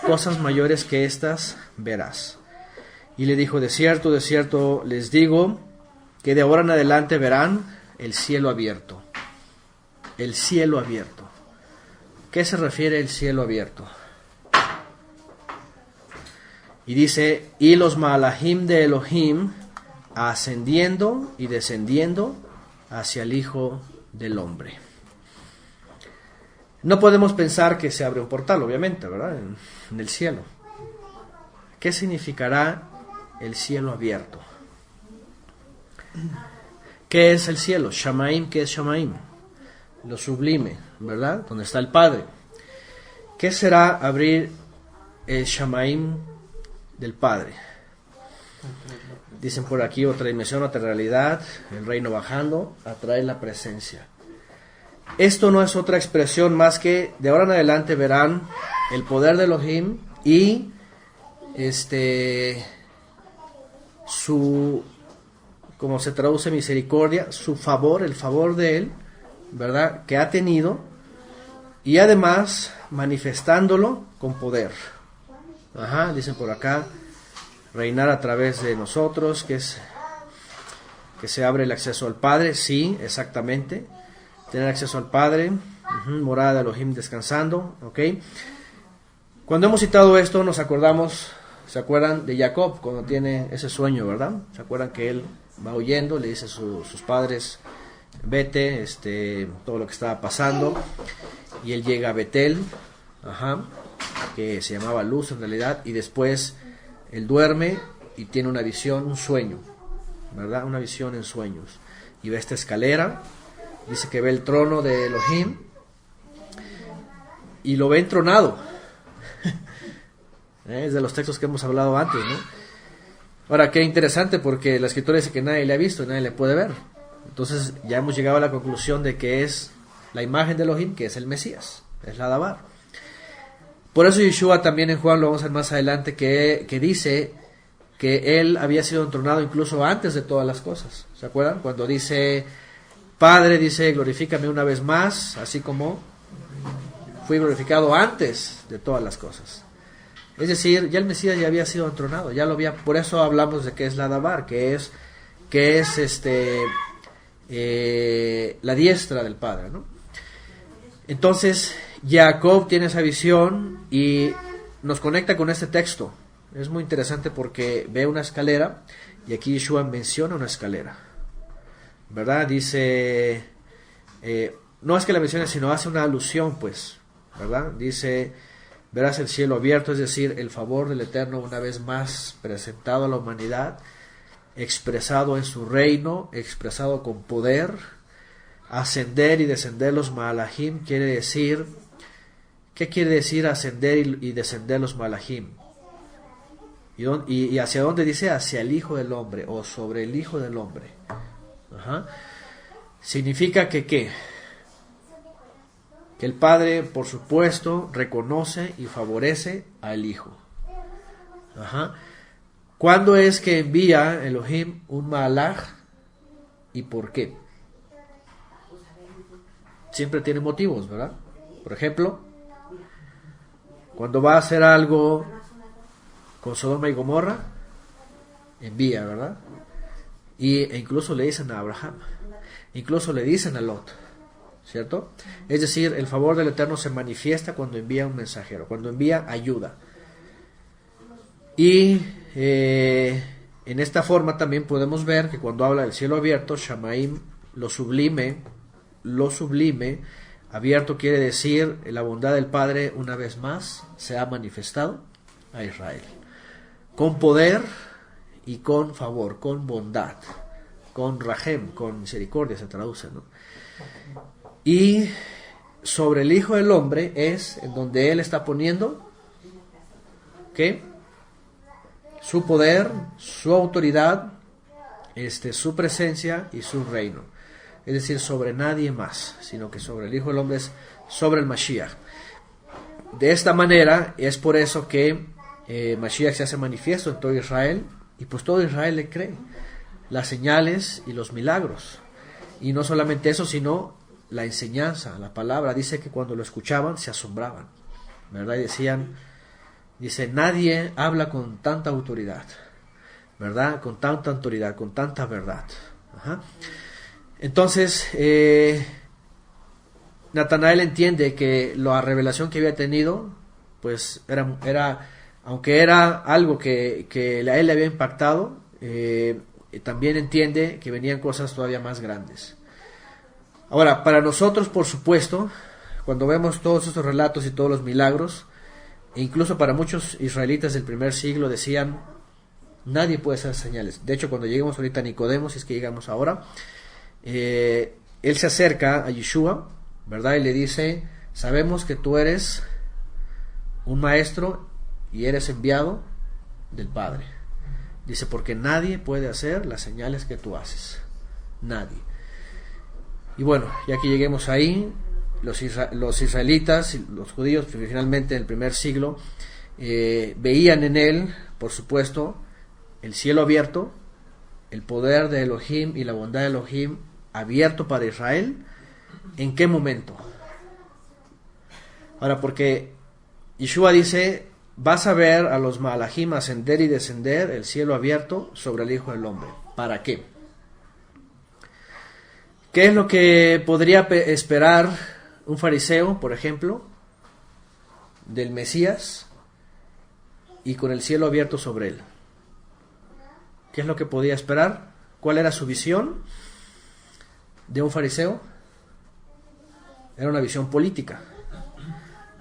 Cosas mayores que estas verás. Y le dijo, de cierto les digo, que de ahora en adelante verán el cielo abierto. El cielo abierto. ¿Qué se refiere el cielo abierto? Y dice, y los malahim de Elohim ascendiendo y descendiendo hacia el Hijo del Hombre. No podemos pensar que se abre un portal, obviamente, ¿verdad? En el cielo. ¿Qué significará el cielo abierto? ¿Qué es el cielo? Shamaim, ¿qué es Shamaim? Lo sublime, ¿verdad? Donde está el Padre. ¿Qué será abrir el Shamaim del Padre? Dicen por aquí otra dimensión, otra realidad, el reino bajando, atrae la presencia. Esto no es otra expresión más que de ahora en adelante verán el poder de Elohim y su, como se traduce misericordia, su favor, el favor de él, ¿verdad? Que ha tenido, y además manifestándolo con poder. Dicen por acá, reinar a través de nosotros, que se abre el acceso al Padre, sí, exactamente. Tener acceso al Padre, morada de Elohim descansando, ¿ok? Cuando hemos citado esto nos acordamos, ¿se acuerdan de Jacob cuando tiene ese sueño, verdad? ¿Se acuerdan que él va huyendo, le dice a sus padres, vete, todo lo que estaba pasando, y él llega a Betel, que se llamaba Luz en realidad, y después él duerme y tiene una visión, un sueño, ¿verdad? Una visión en sueños, y ve esta escalera. Dice que ve el trono de Elohim y lo ve entronado. Es de los textos que hemos hablado antes, ¿no? Ahora, qué interesante, porque la escritura dice que nadie le ha visto y nadie le puede ver. Entonces ya hemos llegado a la conclusión de que es la imagen de Elohim, que es el Mesías, es la Dabar. Por eso Yeshua también en Juan, lo vamos a ver más adelante, que dice que él había sido entronado incluso antes de todas las cosas. ¿Se acuerdan? Cuando dice, Padre, dice, glorifícame una vez más, así como fui glorificado antes de todas las cosas. Es decir, ya el Mesías ya había sido entronado, ya lo había, por eso hablamos de que es la Dabar, que es la diestra del Padre, ¿no? Entonces, Jacob tiene esa visión y nos conecta con este texto. Es muy interesante porque ve una escalera y aquí Yeshua menciona una escalera, ¿verdad? Dice, no es que la mencione, sino hace una alusión, pues, ¿verdad? Dice, verás el cielo abierto, es decir, el favor del Eterno una vez más presentado a la humanidad, expresado en su reino, expresado con poder. Ascender y descender los malahim quiere decir, ¿qué quiere decir ascender y descender los malahim? ¿Y hacia dónde dice? Hacia el Hijo del Hombre, o sobre el Hijo del Hombre. Significa que ¿qué? Que el Padre, por supuesto, reconoce y favorece al Hijo. ¿Cuándo es que envía Elohim un malach y por qué? Siempre tiene motivos, ¿verdad? Por ejemplo, cuando va a hacer algo con Sodoma y Gomorra, envía, ¿verdad? E incluso le dicen a Abraham, incluso le dicen a Lot, ¿cierto? Es decir, el favor del Eterno se manifiesta cuando envía un mensajero, cuando envía ayuda. Y en esta forma también podemos ver que cuando habla del cielo abierto, Shamaim, lo sublime, abierto quiere decir la bondad del Padre una vez más se ha manifestado a Israel. Con poder y con favor, con bondad, con rahem, con misericordia se traduce, ¿no? Y sobre el Hijo del Hombre es en donde Él está poniendo, ¿qué? Su poder, su autoridad su presencia y su reino. Es decir, sobre nadie más, sino que sobre el Hijo del Hombre, es sobre el Mashiach. De esta manera es por eso que Mashiach se hace manifiesto en todo Israel, y pues todo Israel le cree. Las señales y los milagros. Y no solamente eso, sino la enseñanza, la palabra. Dice que cuando lo escuchaban se asombraban, ¿verdad? Y dice, nadie habla con tanta autoridad, ¿verdad? Con tanta autoridad, con tanta verdad. Ajá. Entonces, Natanael entiende que la revelación que había tenido, pues era aunque era algo que a él le había impactado, también entiende que venían cosas todavía más grandes. Ahora, para nosotros, por supuesto, cuando vemos todos estos relatos y todos los milagros, e incluso para muchos israelitas del primer siglo decían, nadie puede hacer señales. De hecho, cuando lleguemos ahorita a Nicodemo, si es que llegamos ahora, él se acerca a Yeshua, ¿verdad? Y le dice, sabemos que tú eres un maestro y eres enviado del Padre. Dice, porque nadie puede hacer las señales que tú haces. Nadie. Y bueno, ya que lleguemos ahí, los israelitas, los judíos, finalmente en el primer siglo, veían en él, por supuesto, el cielo abierto, el poder de Elohim y la bondad de Elohim abierto para Israel. ¿En qué momento? Ahora, porque Yeshua dice, vas a ver a los malajim ascender y descender, el cielo abierto sobre el Hijo del Hombre. ¿Para qué? ¿Qué es lo que podría esperar un fariseo, por ejemplo, del Mesías y con el cielo abierto sobre él? ¿Qué es lo que podía esperar? ¿Cuál era su visión de un fariseo? Era una visión política.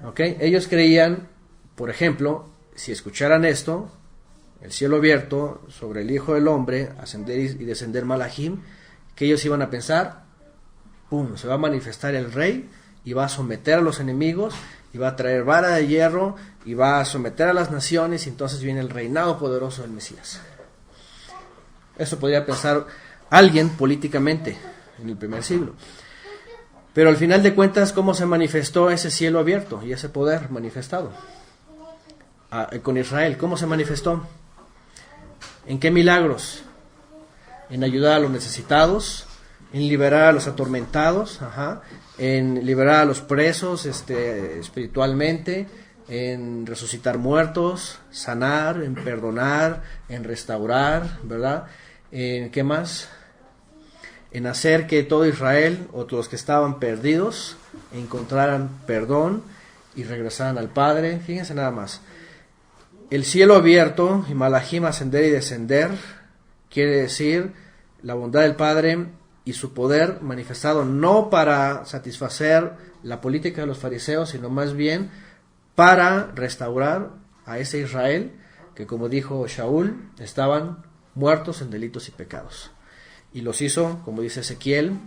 ¿Ok? Ellos creían, por ejemplo, si escucharan esto, el cielo abierto sobre el Hijo del Hombre, ascender y descender malajim, que ellos iban a pensar, ¡pum!, se va a manifestar el rey y va a someter a los enemigos y va a traer vara de hierro y va a someter a las naciones, y entonces viene el reinado poderoso del Mesías. Eso podría pensar alguien políticamente en el primer siglo. Pero al final de cuentas, ¿cómo se manifestó ese cielo abierto y ese poder manifestado? Con Israel, ¿cómo se manifestó? ¿En qué milagros? En ayudar a los necesitados, en liberar a los atormentados, en liberar a los presos espiritualmente, en resucitar muertos, sanar, en perdonar, en restaurar, ¿verdad? ¿En qué más? En hacer que todo Israel, o todos los que estaban perdidos, encontraran perdón y regresaran al Padre. Fíjense nada más. El cielo abierto y malajim ascender y descender quiere decir la bondad del Padre y su poder manifestado no para satisfacer la política de los fariseos, sino más bien para restaurar a ese Israel que, como dijo Shaul, estaban muertos en delitos y pecados. Y los hizo, como dice Ezequiel,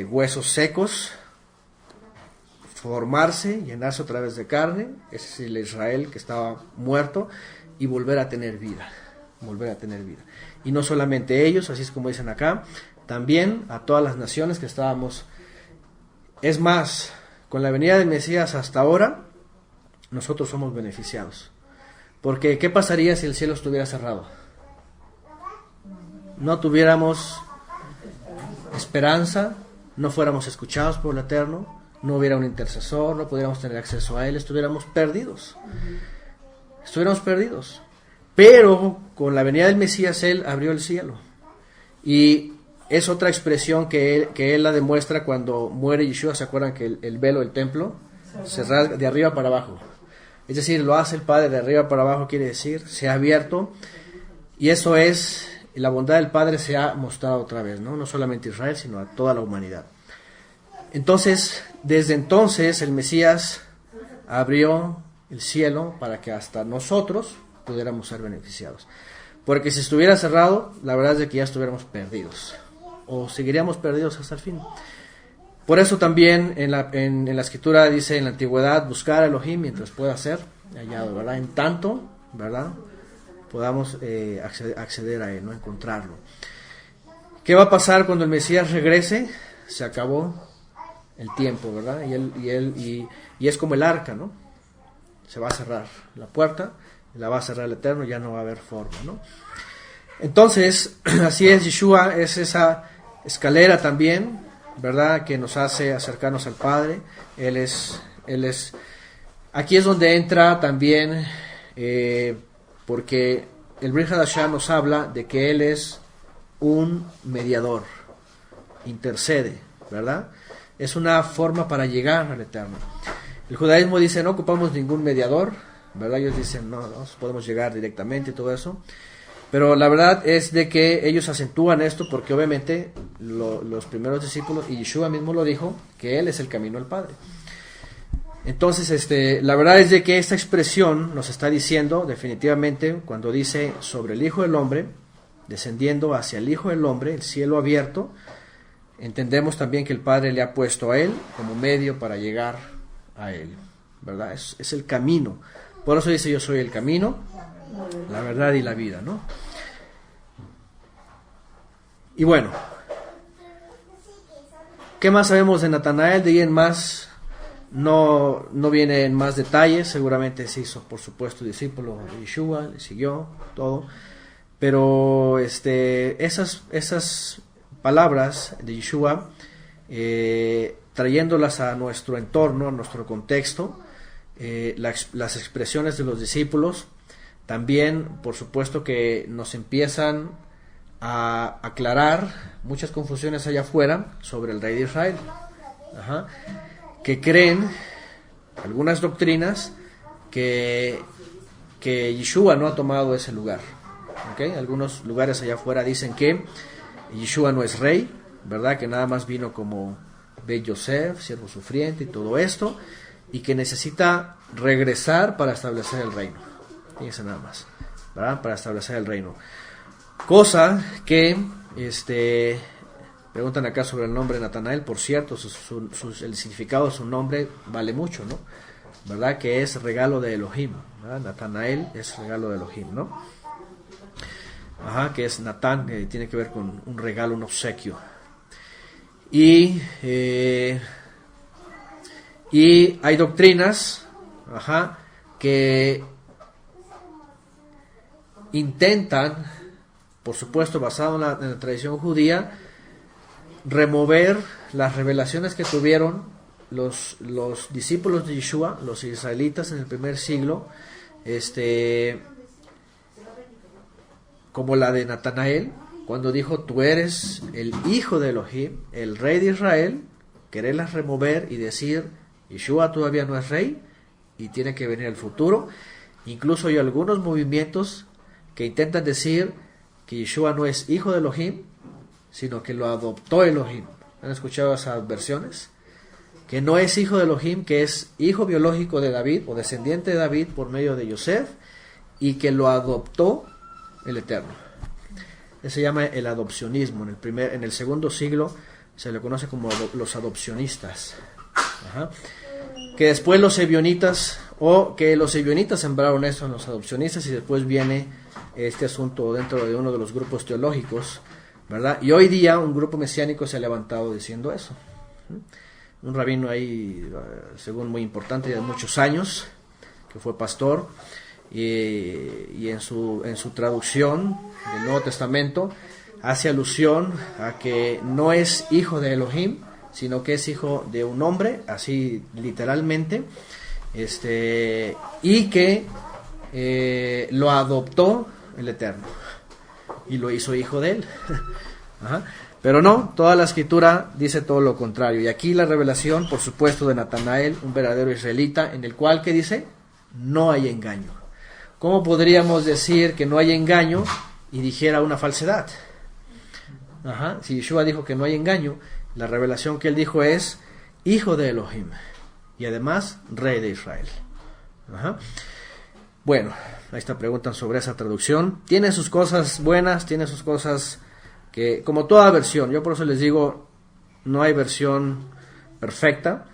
huesos secos, formarse, llenarse otra vez de carne, ese es el Israel que estaba muerto, y volver a tener vida, Y no solamente ellos, así es como dicen acá, también a todas las naciones que estábamos. Es más, con la venida del Mesías hasta ahora, nosotros somos beneficiados. Porque, ¿qué pasaría si el cielo estuviera cerrado? No tuviéramos esperanza, no fuéramos escuchados por el Eterno, no hubiera un intercesor, no pudiéramos tener acceso a Él, estuviéramos perdidos. Pero con la venida del Mesías, Él abrió el cielo. Y es otra expresión que él la demuestra cuando muere Yeshua. ¿Se acuerdan que el velo del templo se rasga de arriba para abajo? Es decir, lo hace el Padre de arriba para abajo, quiere decir, se ha abierto. Y eso es, la bondad del Padre se ha mostrado otra vez, no solamente a Israel, sino a toda la humanidad. Entonces, desde entonces, el Mesías abrió el cielo para que hasta nosotros pudiéramos ser beneficiados. Porque si estuviera cerrado, la verdad es que ya estuviéramos perdidos, o seguiríamos perdidos hasta el fin. Por eso también en la escritura dice en la antigüedad, buscar a Elohim mientras pueda ser hallado, ¿verdad? En tanto, ¿verdad?, podamos acceder a él, no encontrarlo. ¿Qué va a pasar cuando el Mesías regrese? Se acabó el tiempo, ¿verdad? Y es como el arca, ¿no? Se va a cerrar la puerta, la va a cerrar el Eterno, ya no va a haber forma, ¿no? Entonces, así es, Yeshua es esa escalera también, ¿verdad? Que nos hace acercarnos al Padre. Él es, aquí es donde entra también, porque el Brit Hadashah nos habla de que Él es un mediador, intercede, ¿verdad? Es una forma para llegar al Eterno. El judaísmo dice, no ocupamos ningún mediador, ¿verdad? Ellos dicen, no podemos llegar directamente y todo eso. Pero la verdad es de que ellos acentúan esto porque obviamente los primeros discípulos, y Yeshua mismo lo dijo, que Él es el camino al Padre. Entonces, la verdad es de que esta expresión nos está diciendo definitivamente, cuando dice sobre el Hijo del Hombre, descendiendo hacia el Hijo del Hombre, el cielo abierto, entendemos también que el Padre le ha puesto a Él como medio para llegar a Él, ¿verdad? Es el camino. Por eso dice, yo soy el camino, la verdad y la vida, ¿no? Y bueno, ¿qué más sabemos de Natanael? De ahí en más, no viene en más detalles. Seguramente se hizo, por supuesto, discípulo de Yeshua, le siguió, todo. Pero esas palabras de Yeshua, trayéndolas a nuestro entorno, a nuestro contexto, las expresiones de los discípulos, también, por supuesto, que nos empiezan a aclarar muchas confusiones allá afuera sobre el Rey de Israel, que creen algunas doctrinas que Yeshua no ha tomado ese lugar. ¿Okay? Algunos lugares allá afuera dicen que Yeshua no es rey, ¿verdad? Que nada más vino como Beit Yosef, siervo sufriente y todo esto, y que necesita regresar para establecer el reino. Fíjense nada más, ¿verdad? Para establecer el reino. Cosa que, preguntan acá sobre el nombre de Natanael. Por cierto, el significado de su nombre vale mucho, ¿no? ¿Verdad? Que es regalo de Elohim, ¿verdad? Natanael es regalo de Elohim, ¿no? Que es Natán, tiene que ver con un regalo, un obsequio. Y hay doctrinas, que intentan, por supuesto basado en la tradición judía, remover las revelaciones que tuvieron los discípulos de Yeshua, los israelitas en el primer siglo, como la de Natanael, cuando dijo, tú eres el hijo de Elohim, el rey de Israel, quererlas remover y decir, Yeshua todavía no es rey y tiene que venir el futuro. Incluso hay algunos movimientos que intentan decir que Yeshua no es hijo de Elohim, sino que lo adoptó Elohim. ¿Han escuchado esas versiones? Que no es hijo de Elohim, que es hijo biológico de David o descendiente de David por medio de Yosef, y que lo adoptó el Eterno. Eso se llama el adopcionismo. En el segundo siglo se le conoce como los adopcionistas. Que después los ebionitas, o que los ebionitas sembraron eso en los adopcionistas, y después viene este asunto dentro de uno de los grupos teológicos, ¿verdad? Y hoy día un grupo mesiánico se ha levantado diciendo eso. Un rabino ahí, según muy importante, de muchos años, que fue pastor, y en su traducción del Nuevo Testamento hace alusión a que no es hijo de Elohim, sino que es hijo de un hombre, así literalmente, y que lo adoptó el Eterno y lo hizo hijo de él. Pero no, toda la escritura dice todo lo contrario. Y aquí la revelación, por supuesto, de Natanael, un verdadero israelita, en el cual, ¿qué dice? No hay engaño. ¿Cómo podríamos decir que no hay engaño y dijera una falsedad? Si Yeshua dijo que no hay engaño, la revelación que él dijo es hijo de Elohim y además rey de Israel. Bueno, ahí está, preguntan sobre esa traducción. Tiene sus cosas buenas, tiene sus cosas que, como toda versión, yo por eso les digo, no hay versión perfecta.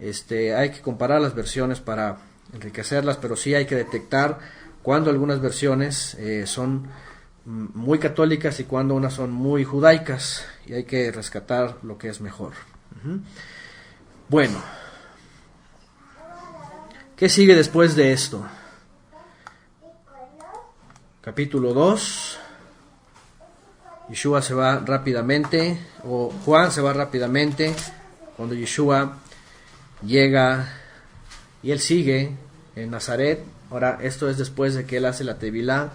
Hay que comparar las versiones para enriquecerlas, pero sí hay que detectar cuando algunas versiones son muy católicas y cuando unas son muy judaicas, y hay que rescatar lo que es mejor. Bueno, ¿qué sigue después de esto? Capítulo 2. Yeshua se va rápidamente, o Juan se va rápidamente, cuando Yeshua llega y él sigue en Nazaret. Ahora, esto es después de que él hace la Tevilá.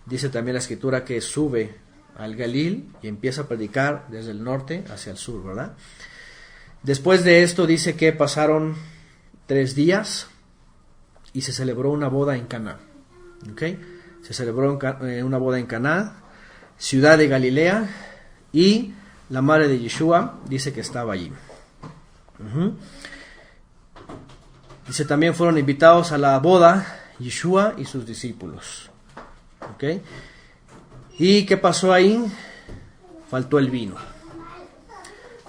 Dice también la escritura que sube al Galil y empieza a predicar desde el norte hacia el sur, ¿verdad? Después de esto dice que pasaron 3 días y se celebró una boda en Caná. ¿Ok? Se celebró una boda en Caná, ciudad de Galilea, y la madre de Yeshua dice que estaba allí. Dice también fueron invitados a la boda Yeshua y sus discípulos. ¿Ok? ¿Y qué pasó ahí? Faltó el vino.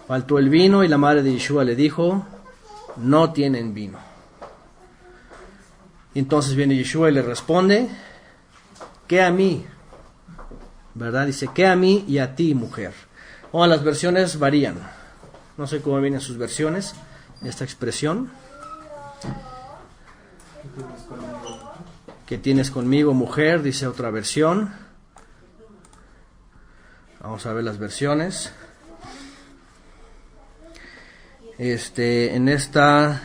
Faltó el vino y la madre de Yeshua le dijo, no tienen vino. Entonces viene Yeshua y le responde, ¿qué a mí? ¿Verdad? Dice, ¿qué a mí y a ti, mujer? Las versiones varían. No sé cómo vienen sus versiones, esta expresión. ¿Qué tienes conmigo, mujer? Dice otra versión. Vamos a ver las versiones. En esta,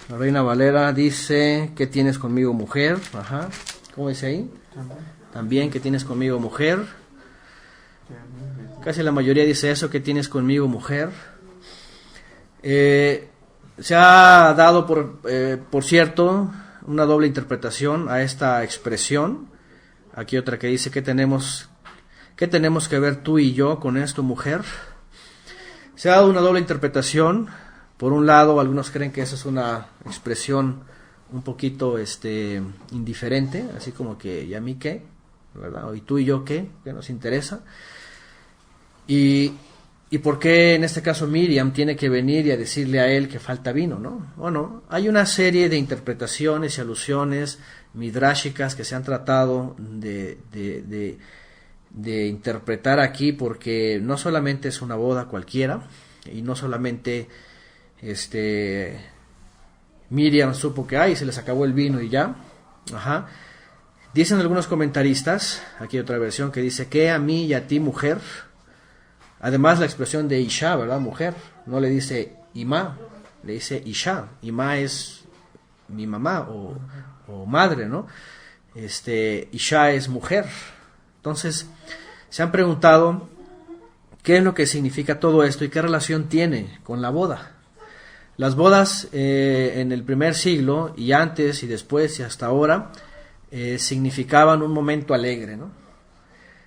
la Reina Valera dice, ¿qué tienes conmigo, mujer? Ajá. ¿Cómo dice ahí? También, ¿qué tienes conmigo, mujer? Casi la mayoría dice eso, ¿qué tienes conmigo, mujer? Se ha dado, por cierto, una doble interpretación a esta expresión. Aquí otra que dice, ¿qué tenemos que ver tú y yo con esto, mujer? Se ha dado una doble interpretación. Por un lado, algunos creen que esa es una expresión un poquito indiferente, así como que, ¿y a mí qué? ¿Verdad? ¿Y tú y yo qué? ¿Qué nos interesa? ¿Y por qué en este caso Miriam tiene que venir y a decirle a él que falta vino, ¿no? Bueno, hay una serie de interpretaciones y alusiones midrashicas que se han tratado de interpretar aquí, porque no solamente es una boda cualquiera, y no solamente Miriam supo que se les acabó el vino y ya. Ajá. Dicen algunos comentaristas, aquí hay otra versión que dice, ¿qué a mí y a ti, mujer? Además la expresión de Isha, ¿verdad? Mujer, no le dice Ima, le dice Isha. Ima es mi mamá o madre, ¿no? Isha es mujer. Entonces, se han preguntado qué es lo que significa todo esto y qué relación tiene con la boda. Las bodas en el primer siglo, y antes y después y hasta ahora, significaban un momento alegre, ¿no?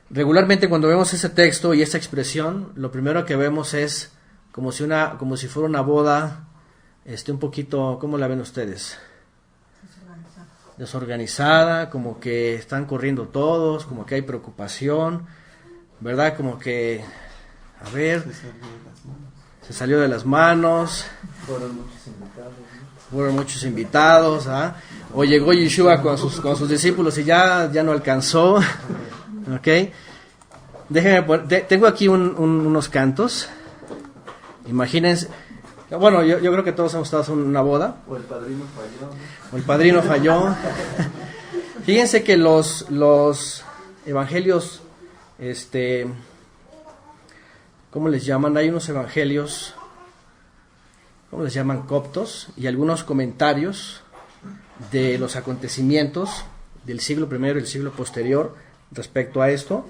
Regularmente cuando vemos ese texto y esa expresión, lo primero que vemos es como si fuera una boda, un poquito, ¿cómo la ven ustedes? Desorganizada, como que están corriendo todos, como que hay preocupación, ¿verdad? Como que, a ver, se salió de las manos. Fueron muchos invitados, ¿ah? O llegó Yeshua con sus discípulos y ya no alcanzó. ¿Ok? Tengo aquí unos cantos. Imagínense. Bueno, yo creo que todos hemos estado en una boda. O el padrino falló. O el padrino falló. Fíjense que los evangelios, ¿cómo les llaman? Hay unos evangelios, ¿cómo les llaman? Coptos, y algunos comentarios de los acontecimientos del siglo I y el siglo posterior respecto a esto,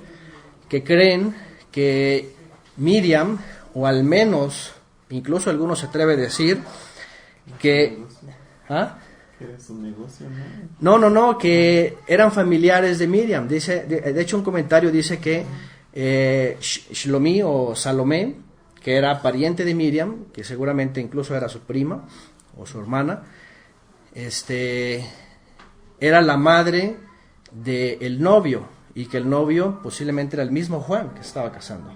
que creen que Miriam, o al menos, incluso algunos se atreve a decir, que... ¿Ah? ¿Era su negocio, no? No, que eran familiares de Miriam. De hecho, un comentario dice que Shlomi o Salomé, que era pariente de Miriam, que seguramente incluso era su prima o su hermana, era la madre del novio, y que el novio posiblemente era el mismo Juan que estaba casando.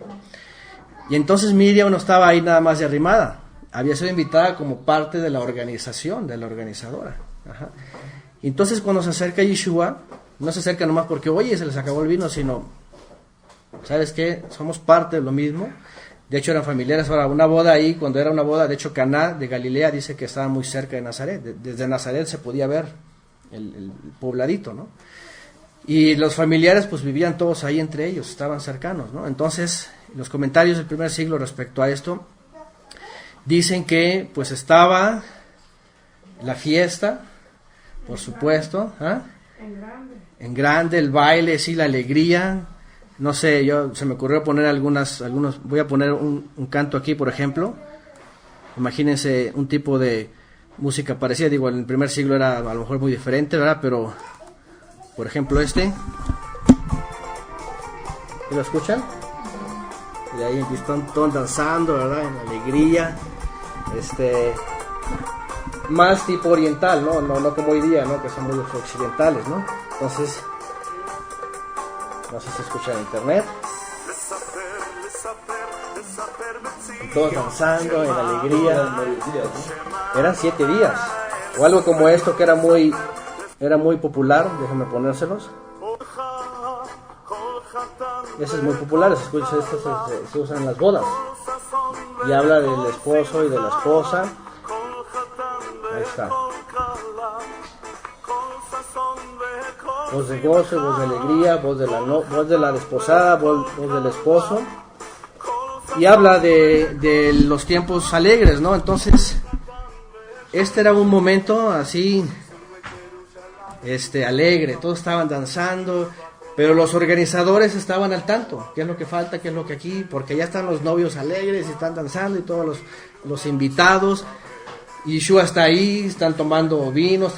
Y entonces Miriam no estaba ahí nada más de arrimada, había sido invitada como parte de la organización, de la organizadora. Ajá. Entonces cuando se acerca Yeshua, No se acercan nomás porque, oye, se les acabó el vino, sino, ¿sabes qué? Somos parte de lo mismo. De hecho, eran familiares. Ahora, una boda ahí, cuando era una boda, de hecho, Caná de Galilea dice que estaba muy cerca de Nazaret. Desde Nazaret se podía ver el pobladito, ¿no? Y los familiares, pues, vivían todos ahí entre ellos, estaban cercanos, ¿no? Entonces, los comentarios del primer siglo respecto a esto dicen que, pues, estaba la fiesta, por supuesto, ¿ah? En grande, el baile, sí, la alegría. No sé, se me ocurrió poner algunos, voy a poner un canto aquí, por ejemplo. Imagínense un tipo de música parecida, digo, en el primer siglo era a lo mejor muy diferente, ¿verdad? Pero, por ejemplo, ¿lo escuchan? Y ahí están todos danzando, ¿verdad? En alegría, más tipo oriental, no como hoy día, ¿no? Que son muy occidentales, ¿no? Entonces, no sé si escuchan en internet. Y todos danzando en alegría. Eran 7 días. O algo como esto que era muy popular. Déjenme ponérselos. Ese es muy popular. Esto se usa en las bodas. Y habla del esposo y de la esposa. Ahí está. Voz de gozo, voz de alegría, voz de la desposada, voz del esposo. Y habla de los tiempos alegres, ¿no? Entonces, este era un momento así, alegre. Todos estaban danzando, pero los organizadores estaban al tanto. ¿Qué es lo que falta? ¿Qué es lo que aquí? Porque ya están los novios alegres y están danzando y todos los invitados. Yeshua está ahí, están tomando vino.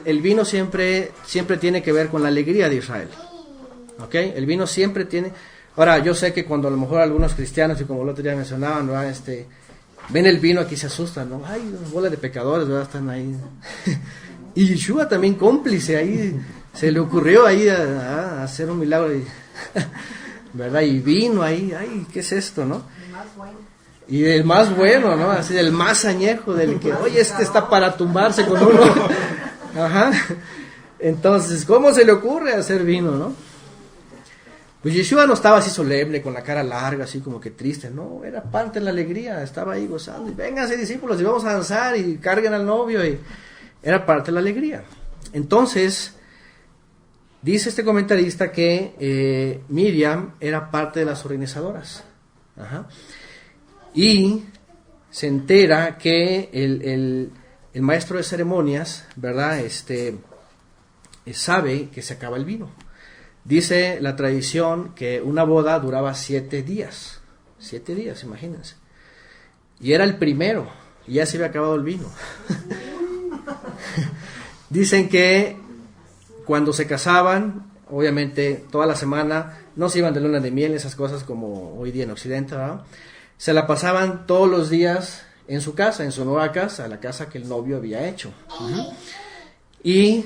El vino siempre tiene que ver con la alegría de Israel. ¿Ok? El vino siempre tiene... Ahora, yo sé que cuando a lo mejor algunos cristianos, y como el otro día mencionaban, ¿verdad? Ven el vino, aquí se asustan, ¿no? Ay, una bola de pecadores, ¿verdad? Están ahí. Y Yeshua también cómplice, ahí se le ocurrió ahí a hacer un milagro, ¿verdad? Y vino ahí, ay, ¿qué es esto, no? Y del más bueno, ¿no? Así del más añejo, del que, oye, está para tumbarse con uno. Ajá. Entonces, ¿cómo se le ocurre hacer vino, no? Pues Yeshua no estaba así solemne, con la cara larga, así como que triste, no, era parte de la alegría, estaba ahí gozando, y vénganse discípulos, y vamos a danzar, y carguen al novio, y era parte de la alegría. Entonces, dice este comentarista que Miriam era parte de las organizadoras. Ajá. Y se entera que el maestro de ceremonias, ¿verdad? Sabe que se acaba el vino. Dice la tradición que una boda duraba 7 días. 7 días, imagínense. Y era el primero, y ya se había acabado el vino. Dicen que cuando se casaban, obviamente toda la semana, no se iban de luna de miel, esas cosas como hoy día en Occidente, ¿verdad? Se la pasaban todos los días en su casa, en su nueva casa, la casa que el novio había hecho. Uh-huh. Y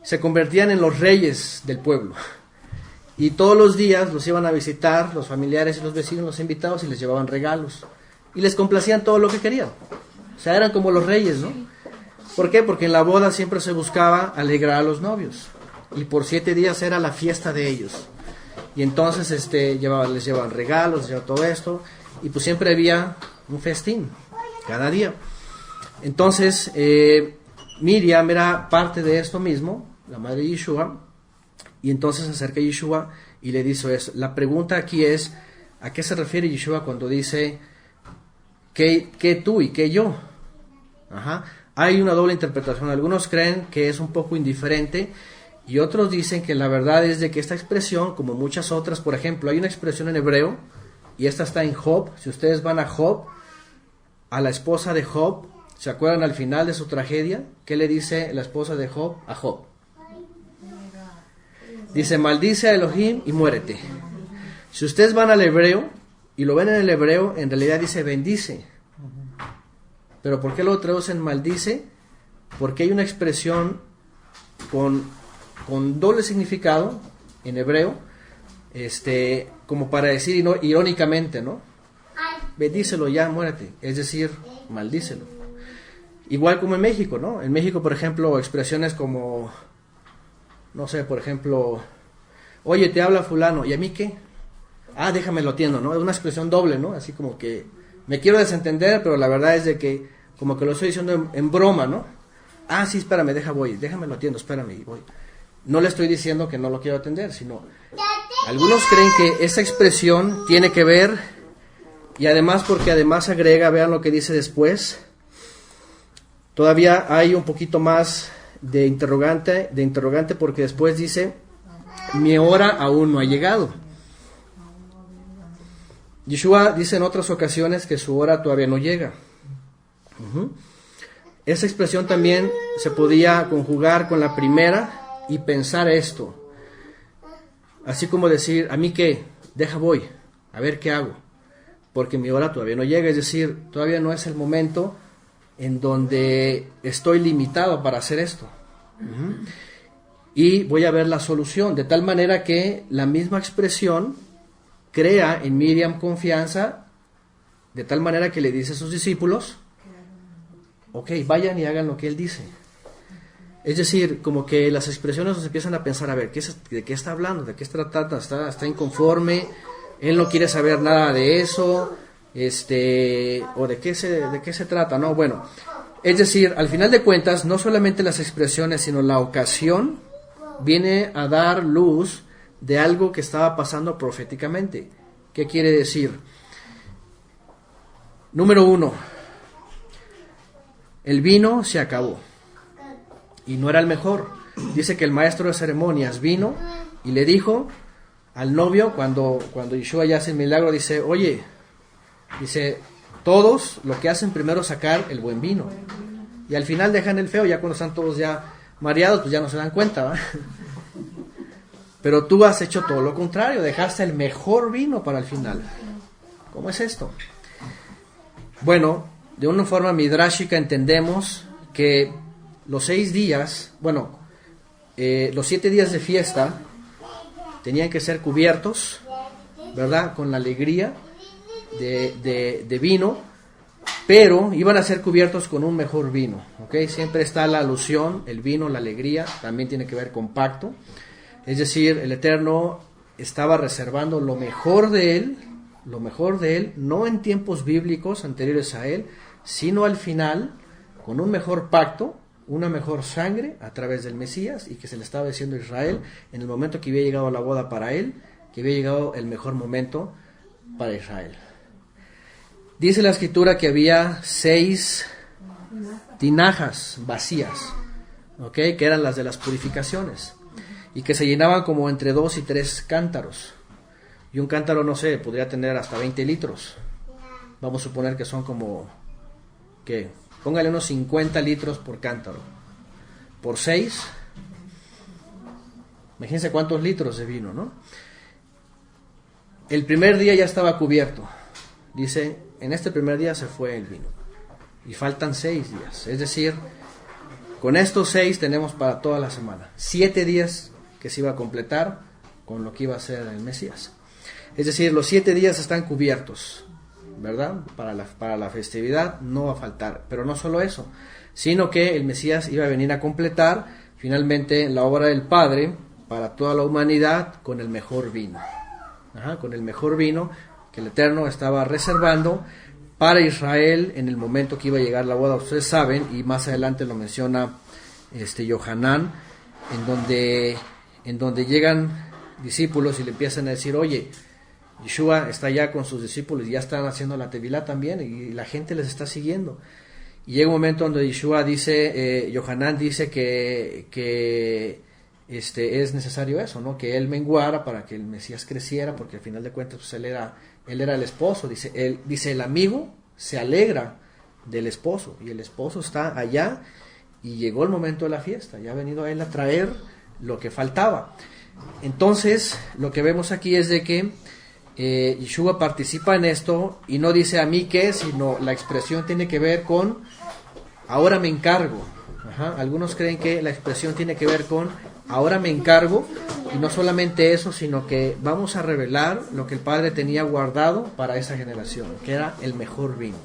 se convertían en los reyes del pueblo. Y todos los días los iban a visitar los familiares y los vecinos, los invitados, y les llevaban regalos. Y les complacían todo lo que querían. O sea, eran como los reyes, ¿no? ¿Por qué? Porque en la boda siempre se buscaba alegrar a los novios. Y por 7 días era la fiesta de ellos. Y entonces les llevaban regalos, les llevaban todo esto. Y pues siempre había un festín, cada día. Entonces, Miriam era parte de esto mismo, la madre de Yeshua. Y entonces se acerca a Yeshua y le dice eso. La pregunta aquí es, ¿a qué se refiere Yeshua cuando dice que tú y que yo? Ajá. Hay una doble interpretación. Algunos creen que es un poco indiferente y otros dicen que la verdad es de que esta expresión, como muchas otras, por ejemplo, hay una expresión en hebreo y esta está en Job. Si ustedes van a Job, a la esposa de Job, ¿se acuerdan al final de su tragedia? ¿Qué le dice la esposa de Job a Job? Dice, maldice a Elohim y muérete. Si ustedes van al hebreo y lo ven en el hebreo, en realidad dice bendice. Pero ¿por qué lo traducen maldice? Porque hay una expresión con doble significado en hebreo, como para decir irónicamente, ¿no? Bendícelo ya, muérete. Es decir, maldícelo. Igual como en México, ¿no? En México, por ejemplo, expresiones como no sé, por ejemplo, oye, te habla fulano, ¿y a mí qué? Ah, déjame lo atiendo, ¿no? Es una expresión doble, ¿no? Así como que me quiero desentender, pero la verdad es de que como que lo estoy diciendo en broma, ¿no? Ah, sí, espérame, déjame lo atiendo, espérame, voy. No le estoy diciendo que no lo quiero atender, sino algunos creen que esa expresión tiene que ver, y además porque además agrega, vean lo que dice después, todavía hay un poquito más de interrogante porque después dice, mi hora aún no ha llegado. Yeshua dice en otras ocasiones que su hora todavía no llega. Esa expresión también se podía conjugar con la primera y pensar esto. Así como decir, ¿a mí qué? Voy, a ver qué hago. Porque mi hora todavía no llega, es decir, todavía no es el momento en donde estoy limitado para hacer esto. Y voy a ver la solución, de tal manera que la misma expresión crea en Miriam confianza, de tal manera que le dice a sus discípulos, ok, vayan y hagan lo que él dice. Es decir, como que las expresiones nos empiezan a pensar, a ver, ¿de qué está hablando? ¿De qué está tratando? ¿Está inconforme? Él no quiere saber nada de eso, o de qué se trata, ¿no? Bueno, es decir, al final de cuentas, no solamente las expresiones, sino la ocasión viene a dar luz de algo que estaba pasando proféticamente. ¿Qué quiere decir? Número 1, el vino se acabó y no era el mejor. Dice que el maestro de ceremonias vino y le dijo al novio, cuando Yeshua ya hace el milagro, dice, oye, todos lo que hacen primero es sacar el buen vino y al final dejan el feo, ya cuando están todos ya mareados, pues ya no se dan cuenta, ¿va? Pero tú has hecho todo lo contrario, dejaste el mejor vino para el final. ¿Cómo es esto? Bueno, de una forma midrashica entendemos que los 6 días, los 7 días de fiesta tenían que ser cubiertos, ¿verdad? Con la alegría de vino, pero iban a ser cubiertos con un mejor vino, ¿ok? Siempre está la alusión, el vino, la alegría, también tiene que ver con pacto. Es decir, el Eterno estaba reservando lo mejor de él, no en tiempos bíblicos anteriores a él, sino al final, con un mejor pacto, una mejor sangre a través del Mesías, y que se le estaba diciendo a Israel en el momento que había llegado la boda para él, que había llegado el mejor momento para Israel. Dice la Escritura que había 6 tinajas vacías, ¿ok? Que eran las de las purificaciones, y que se llenaban como entre 2 y 3 cántaros. Y un cántaro, no sé, podría tener hasta 20 litros. Vamos a suponer que son como, ¿qué? Póngale unos 50 litros por cántaro. Por 6, imagínense cuántos litros de vino, ¿no? El primer día ya estaba cubierto. Dice, en este primer día se fue el vino. Y faltan 6 días. Es decir, con estos 6 tenemos para toda la semana. 7 días que se iba a completar con lo que iba a ser el Mesías. Es decir, los 7 días están cubiertos, ¿verdad? Para la festividad no va a faltar. Pero no solo eso, sino que el Mesías iba a venir a completar finalmente la obra del Padre para toda la humanidad con el mejor vino. Con el mejor vino que el Eterno estaba reservando para Israel en el momento que iba a llegar la boda. Ustedes saben, y más adelante lo menciona Yohanan, en donde llegan discípulos y le empiezan a decir, oye, Yeshua está allá con sus discípulos y ya están haciendo la tevilá también y la gente les está siguiendo. Y llega un momento donde Yeshua dice, Yohanan dice que es necesario eso, ¿no? Que él menguara para que el Mesías creciera, porque al final de cuentas pues, él era el esposo. Dice el amigo se alegra del esposo y el esposo está allá y llegó el momento de la fiesta, ya ha venido a él a traer lo que faltaba. Entonces lo que vemos aquí es de que Yeshua participa en esto y no dice a mí qué, sino la expresión tiene que ver con ahora me encargo. Algunos creen que la expresión tiene que ver con ahora me encargo, y no solamente eso, sino que vamos a revelar lo que el Padre tenía guardado para esa generación, que era el mejor vino.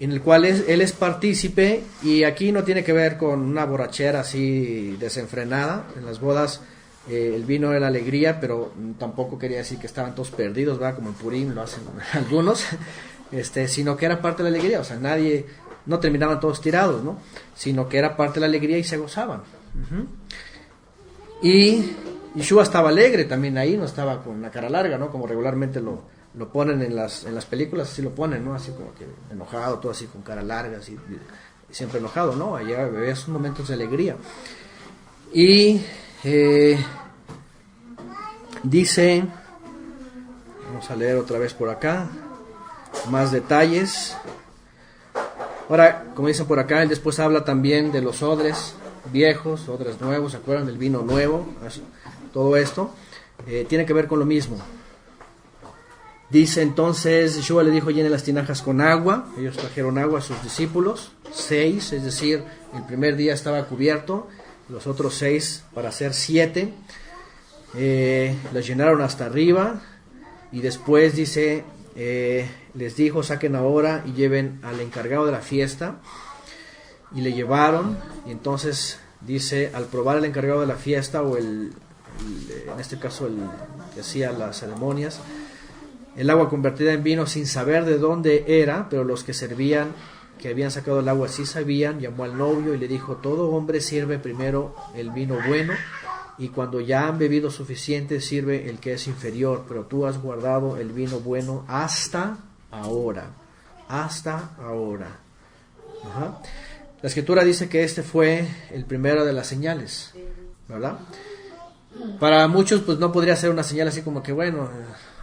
en el cual él es partícipe, y aquí no tiene que ver con una borrachera así desenfrenada. En las bodas el vino era alegría, pero tampoco quería decir que estaban todos perdidos, ¿verdad? Como en Purim lo hacen algunos, sino que era parte de la alegría. O sea, no terminaban todos tirados, ¿no? Sino que era parte de la alegría y se gozaban. Y Yeshua estaba alegre también ahí, no estaba con la cara larga, ¿no? Como regularmente lo ponen en las películas, así lo ponen, ¿no? Así como que enojado, todo así con cara larga, así, siempre enojado, ¿no? Allá había esos momentos de alegría. Y dice, vamos a leer otra vez por acá, más detalles. Ahora, como dicen por acá, él después habla también de los odres viejos, odres nuevos, ¿se acuerdan del vino nuevo? Todo esto tiene que ver con lo mismo. Dice entonces, Yeshua le dijo: llenen las tinajas con agua. Ellos trajeron agua a sus discípulos, 6, es decir, el primer día estaba cubierto, los otros 6 para hacer 7. Las llenaron hasta arriba, y después dice, les dijo: saquen ahora y lleven al encargado de la fiesta. Y le llevaron, y entonces dice, al probar el encargado de la fiesta, o en este caso el que hacía las ceremonias, el agua convertida en vino, sin saber de dónde era, pero los que servían, que habían sacado el agua, sí sabían, llamó al novio y le dijo: todo hombre sirve primero el vino bueno, y cuando ya han bebido suficiente sirve el que es inferior, pero tú has guardado el vino bueno hasta ahora. Hasta ahora. Ajá. La escritura dice que este fue el primero de las señales, ¿verdad? Para muchos pues no podría ser una señal así como que bueno,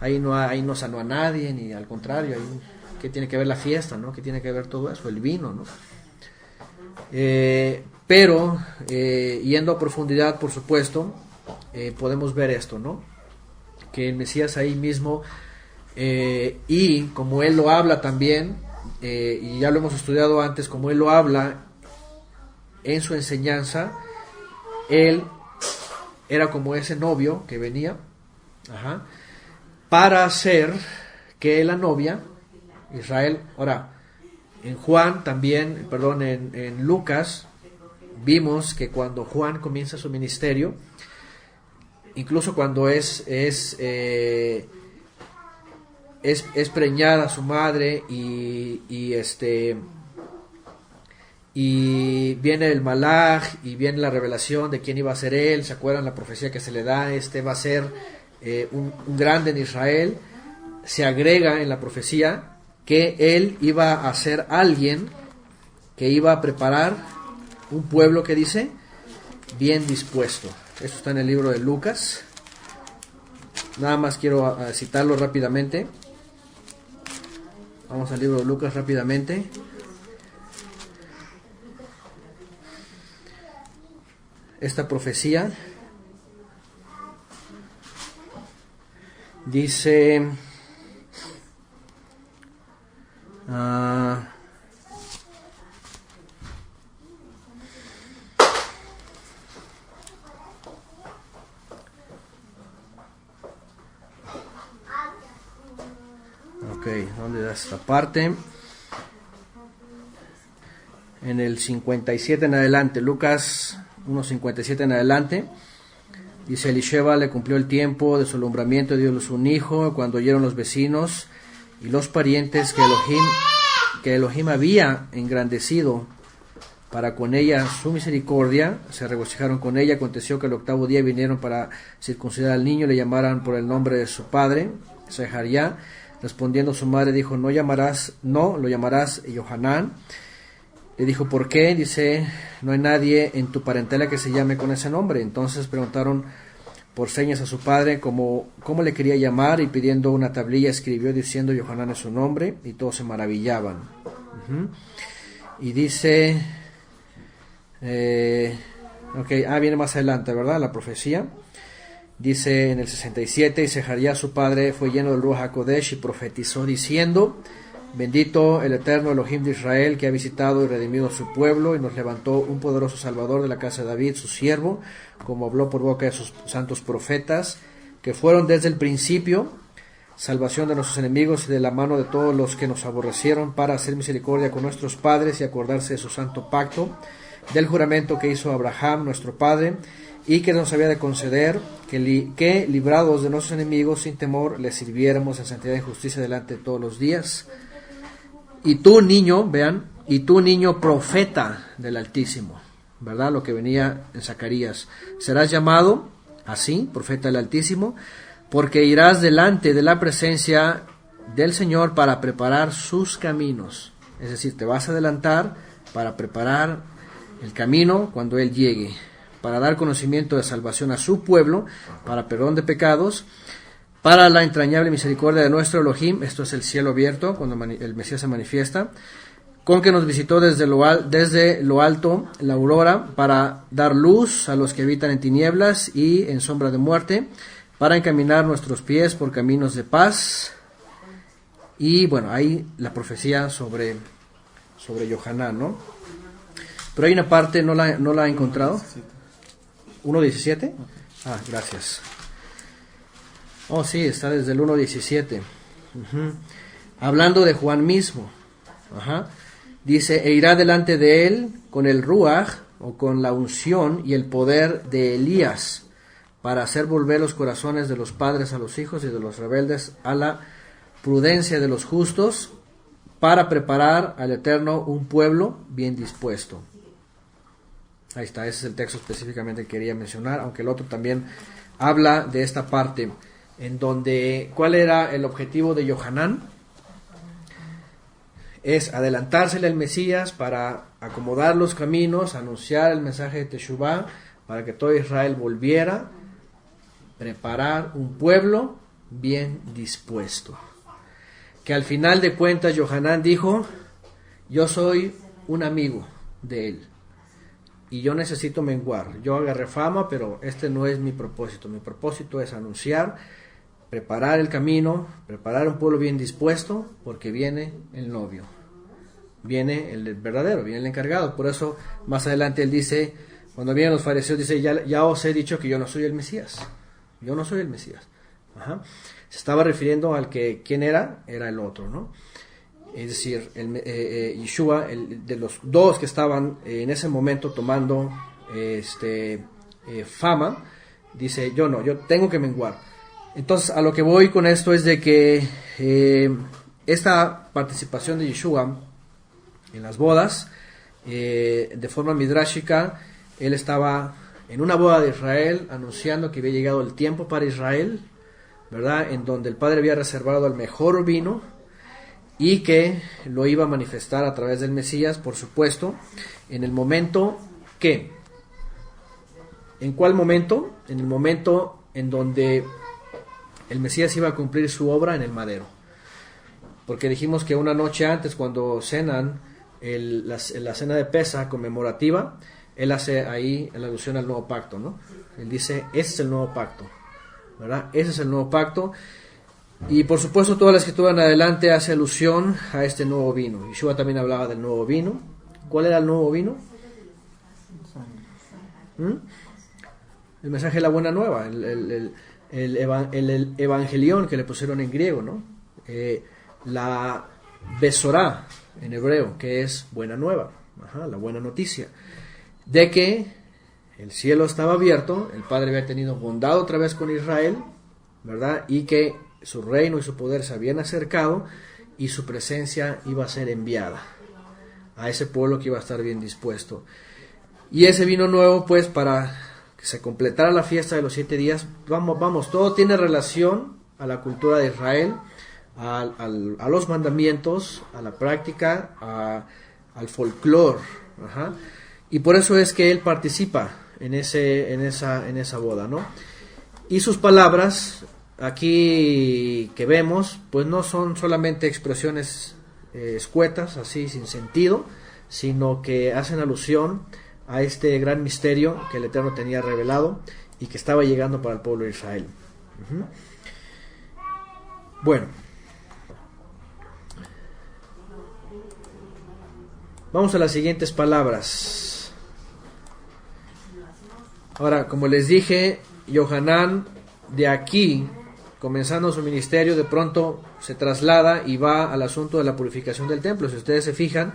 ahí no sanó a nadie, ni al contrario, ahí, ¿qué tiene que ver la fiesta, no? ¿Qué tiene que ver todo eso? El vino, ¿no? Pero yendo a profundidad, por supuesto, podemos ver esto, ¿no? Que el Mesías ahí mismo, y como él lo habla también, y ya lo hemos estudiado antes, como él lo habla en su enseñanza, él era como ese novio que venía, para hacer que la novia, Israel, ahora, en Juan también, perdón, en Lucas, vimos que cuando Juan comienza su ministerio, incluso cuando es preñada su madre, y viene el malaj, y viene la revelación de quién iba a ser él. ¿Se acuerdan la profecía que se le da? Va a ser un grande en Israel. Se agrega en la profecía que él iba a ser alguien que iba a preparar un pueblo, que dice, bien dispuesto. Eso está en el libro de Lucas. Nada más quiero citarlo rápidamente. Vamos al libro de Lucas rápidamente. Esta profecía dice, ¿dónde da esta parte? En el 57 en adelante, Lucas 1:57 en adelante, dice: Elisheba le cumplió el tiempo de su alumbramiento y dióles un hijo. Cuando oyeron los vecinos y los parientes que Elohim había engrandecido para con ella su misericordia, se regocijaron con ella. Aconteció que el 8º día vinieron para circuncidar al niño, le llamaran por el nombre de su padre, Sejaría. Respondiendo su madre dijo: lo llamarás Yohanán. Le dijo: ¿por qué? Dice: no hay nadie en tu parentela que se llame con ese nombre. Entonces preguntaron por señas a su padre cómo le quería llamar, y pidiendo una tablilla escribió diciendo: Yohanán es su nombre, y todos se maravillaban. Y dice, viene más adelante, ¿verdad? La profecía. Dice en el 67, y Sejaría su padre fue lleno del Ruach HaKodesh y profetizó diciendo: bendito el eterno Elohim de Israel, que ha visitado y redimido a su pueblo, y nos levantó un poderoso Salvador de la casa de David, su siervo, como habló por boca de sus santos profetas, que fueron desde el principio, salvación de nuestros enemigos y de la mano de todos los que nos aborrecieron, para hacer misericordia con nuestros padres y acordarse de su santo pacto, del juramento que hizo Abraham nuestro padre, y que nos había de conceder que librados de nuestros enemigos sin temor les sirviéramos en santidad y justicia delante de todos los días. Y tú, niño, vean, y tú, niño profeta del Altísimo, ¿verdad? Lo que venía en Zacarías, serás llamado así, profeta del Altísimo, porque irás delante de la presencia del Señor para preparar sus caminos. Es decir, te vas a adelantar para preparar el camino cuando Él llegue, para dar conocimiento de salvación a su pueblo, para perdón de pecados, para la entrañable misericordia de nuestro Elohim. Esto es el cielo abierto, cuando el Mesías se manifiesta, con que nos visitó desde lo alto la aurora, para dar luz a los que habitan en tinieblas y en sombra de muerte, para encaminar nuestros pies por caminos de paz. Y bueno, ahí la profecía sobre Yohanan, ¿no? Pero hay una parte, ¿no la he encontrado? 1.17. Ah, gracias. Oh, sí, está desde el 1.17. Hablando de Juan mismo. Dice, e irá delante de él con el ruaj, o con la unción y el poder de Elías, para hacer volver los corazones de los padres a los hijos y de los rebeldes a la prudencia de los justos, para preparar al Eterno un pueblo bien dispuesto. Ahí está, ese es el texto específicamente que quería mencionar, aunque el otro también habla de esta parte, en donde, ¿cuál era el objetivo de Yohanan? Es adelantársele al Mesías para acomodar los caminos, anunciar el mensaje de Teshuvah, para que todo Israel volviera, preparar un pueblo bien dispuesto. Que al final de cuentas Yohanan dijo, yo soy un amigo de él, y yo necesito menguar. Yo agarré fama, pero este no es mi propósito. Mi propósito es anunciar, preparar el camino, preparar un pueblo bien dispuesto, porque viene el novio, viene el verdadero, viene el encargado. Por eso más adelante él dice, cuando vienen los fariseos, dice, ya os he dicho que yo no soy el Mesías. Yo no soy el Mesías. Se estaba refiriendo al que, ¿quién era? Era el otro, ¿no? Es decir, Yeshua, de los dos que estaban en ese momento tomando fama, dice, yo tengo que menguar. Entonces, a lo que voy con esto es de que esta participación de Yeshua en las bodas, de forma midrashica, él estaba en una boda de Israel, anunciando que había llegado el tiempo para Israel, ¿verdad? En donde el Padre había reservado el mejor vino, y que lo iba a manifestar a través del Mesías, por supuesto, en el momento que, ¿en cuál momento? En el momento en donde el Mesías iba a cumplir su obra en el madero. Porque dijimos que una noche antes, cuando cenan la cena de Pesa conmemorativa, él hace ahí la alusión al nuevo pacto, ¿no? Él dice, ese es el nuevo pacto, ¿verdad? Ese es el nuevo pacto. Y por supuesto toda la escritura en adelante hace alusión a este nuevo vino. Yeshua también hablaba del nuevo vino. ¿Cuál era el nuevo vino? El mensaje de la buena nueva, el evangelión que le pusieron en griego, ¿no? La besorá en hebreo, que es buena nueva, la buena noticia, de que el cielo estaba abierto, el Padre había tenido bondad otra vez con Israel, ¿verdad? Y que su reino y su poder se habían acercado, y su presencia iba a ser enviada a ese pueblo que iba a estar bien dispuesto. Y ese vino nuevo, pues, para que se completara la fiesta de los 7 días, vamos, todo tiene relación a la cultura de Israel, a los mandamientos, a la práctica, al folclore, y por eso es que él participa en esa boda, ¿no? Y sus palabras aquí que vemos, pues no son solamente expresiones escuetas, así sin sentido, sino que hacen alusión a este gran misterio que el Eterno tenía revelado y que estaba llegando para el pueblo de Israel. Bueno, vamos a las siguientes palabras. Ahora, como les dije, Yohanan de aquí comenzando su ministerio, de pronto se traslada y va al asunto de la purificación del templo. Si ustedes se fijan,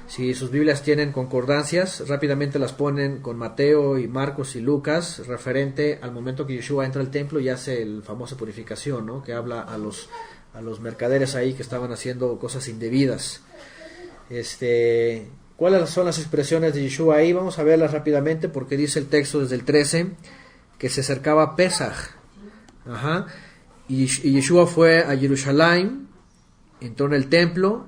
si sus Biblias tienen concordancias, rápidamente las ponen con Mateo y Marcos y Lucas, referente al momento que Yeshua entra al templo y hace la famosa purificación, ¿no? Que habla a los mercaderes ahí que estaban haciendo cosas indebidas. ¿Cuáles son las expresiones de Yeshua ahí? Vamos a verlas rápidamente, porque dice el texto desde el 13 que se acercaba Pesaj. Y Yeshua fue a Jerusalén, entró en el templo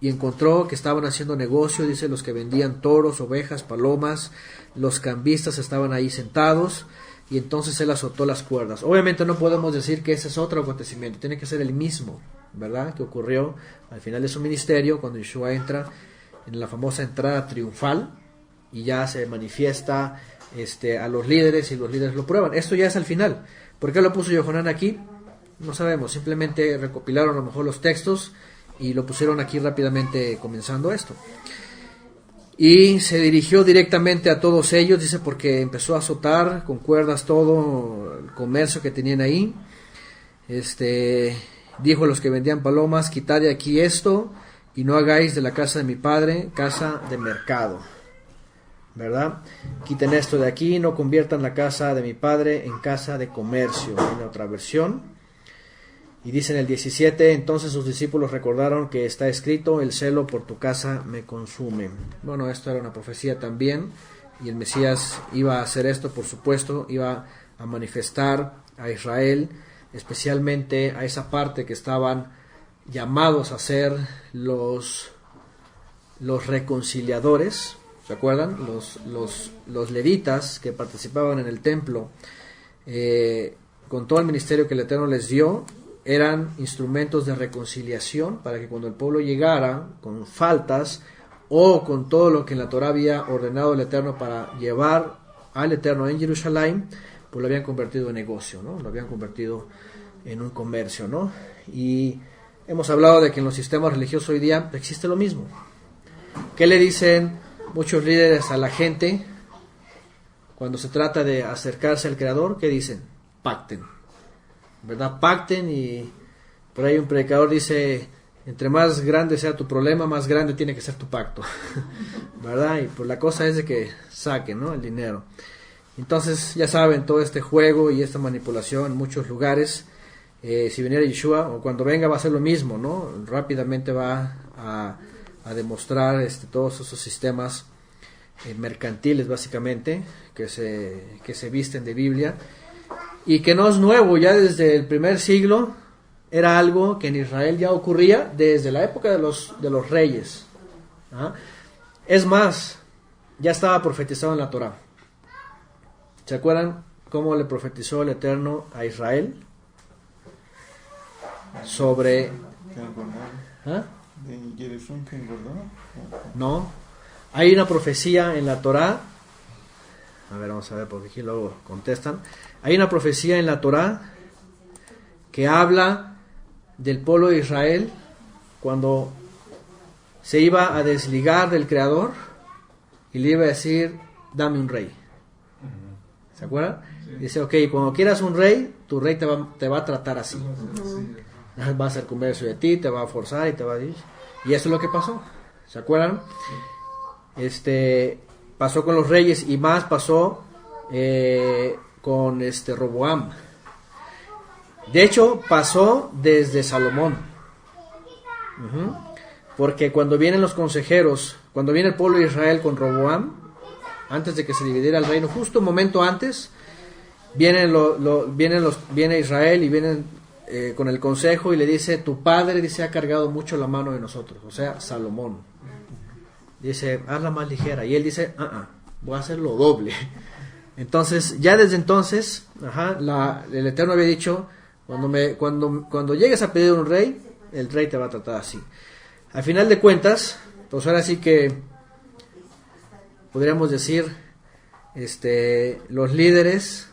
y encontró que estaban haciendo negocio, dice, los que vendían toros, ovejas, palomas, los cambistas estaban ahí sentados, y entonces él azotó las cuerdas. Obviamente no podemos decir que ese es otro acontecimiento, tiene que ser el mismo, ¿verdad?, que ocurrió al final de su ministerio, cuando Yeshua entra en la famosa entrada triunfal, y ya se manifiesta a los líderes, y los líderes lo prueban. Esto ya es al final. ¿Por qué lo puso Yohanan aquí? No sabemos, simplemente recopilaron a lo mejor los textos y lo pusieron aquí rápidamente comenzando esto. Y se dirigió directamente a todos ellos, dice, porque empezó a azotar con cuerdas todo el comercio que tenían ahí. Dijo a los que vendían palomas: quitad de aquí esto y no hagáis de la casa de mi padre casa de mercado, ¿verdad? Quiten esto de aquí, no conviertan la casa de mi padre en casa de comercio. En otra versión. Y dice en el 17, entonces sus discípulos recordaron que está escrito: el celo por tu casa me consume. Bueno, esto era una profecía también, y el Mesías iba a hacer esto, por supuesto, iba a manifestar a Israel, especialmente a esa parte que estaban llamados a ser los reconciliadores. ¿Se acuerdan? Los levitas que participaban en el templo, con todo el ministerio que el Eterno les dio, eran instrumentos de reconciliación, para que cuando el pueblo llegara con faltas o con todo lo que en la Torah había ordenado el Eterno para llevar al Eterno en Jerusalén, pues lo habían convertido en negocio, ¿no? Lo habían convertido en un comercio, ¿no? Y hemos hablado de que en los sistemas religiosos hoy día existe lo mismo. ¿Qué le dicen muchos líderes a la gente cuando se trata de acercarse al Creador? ¿Qué dicen? Pacten, ¿verdad? Pacten. Y por ahí un predicador dice: entre más grande sea tu problema, más grande tiene que ser tu pacto, ¿verdad? Y pues la cosa es de que saquen, ¿no?, el dinero. Entonces, ya saben, todo este juego y esta manipulación en muchos lugares. Si viniera Yeshua, o cuando venga, va a ser lo mismo, ¿no? Rápidamente va a demostrar todos esos sistemas mercantiles, básicamente, que se visten de Biblia, y que no es nuevo. Ya desde el primer siglo era algo que en Israel ya ocurría desde la época de los reyes. Es más, ya estaba profetizado en la Torah. ¿Se acuerdan cómo le profetizó el Eterno a Israel sobre... No, hay una profecía en la Torah. A ver, vamos a ver, porque aquí luego contestan. Hay una profecía en la Torah que habla del pueblo de Israel cuando se iba a desligar del Creador y le iba a decir: dame un rey. ¿Se acuerdan? Dice: ok, cuando quieras un rey, tu rey te va a tratar así. Va a hacer comercio de ti, te va a forzar y te va a decir. Y eso es lo que pasó. ¿Se acuerdan? Pasó con los reyes, y más pasó con Roboam. De hecho, pasó desde Salomón. Porque cuando vienen los consejeros, cuando viene el pueblo de Israel con Roboam, antes de que se dividiera el reino, justo un momento antes, viene Israel y vienen con el consejo y le dice: tu padre, dice, ha cargado mucho la mano de nosotros, o sea, Salomón. Dice: hazla más ligera. Y él dice: voy a hacerlo doble. Entonces, ya desde entonces, el Eterno había dicho: cuando llegues a pedir un rey, el rey te va a tratar así. Al final de cuentas, pues ahora sí que podríamos decir, los líderes,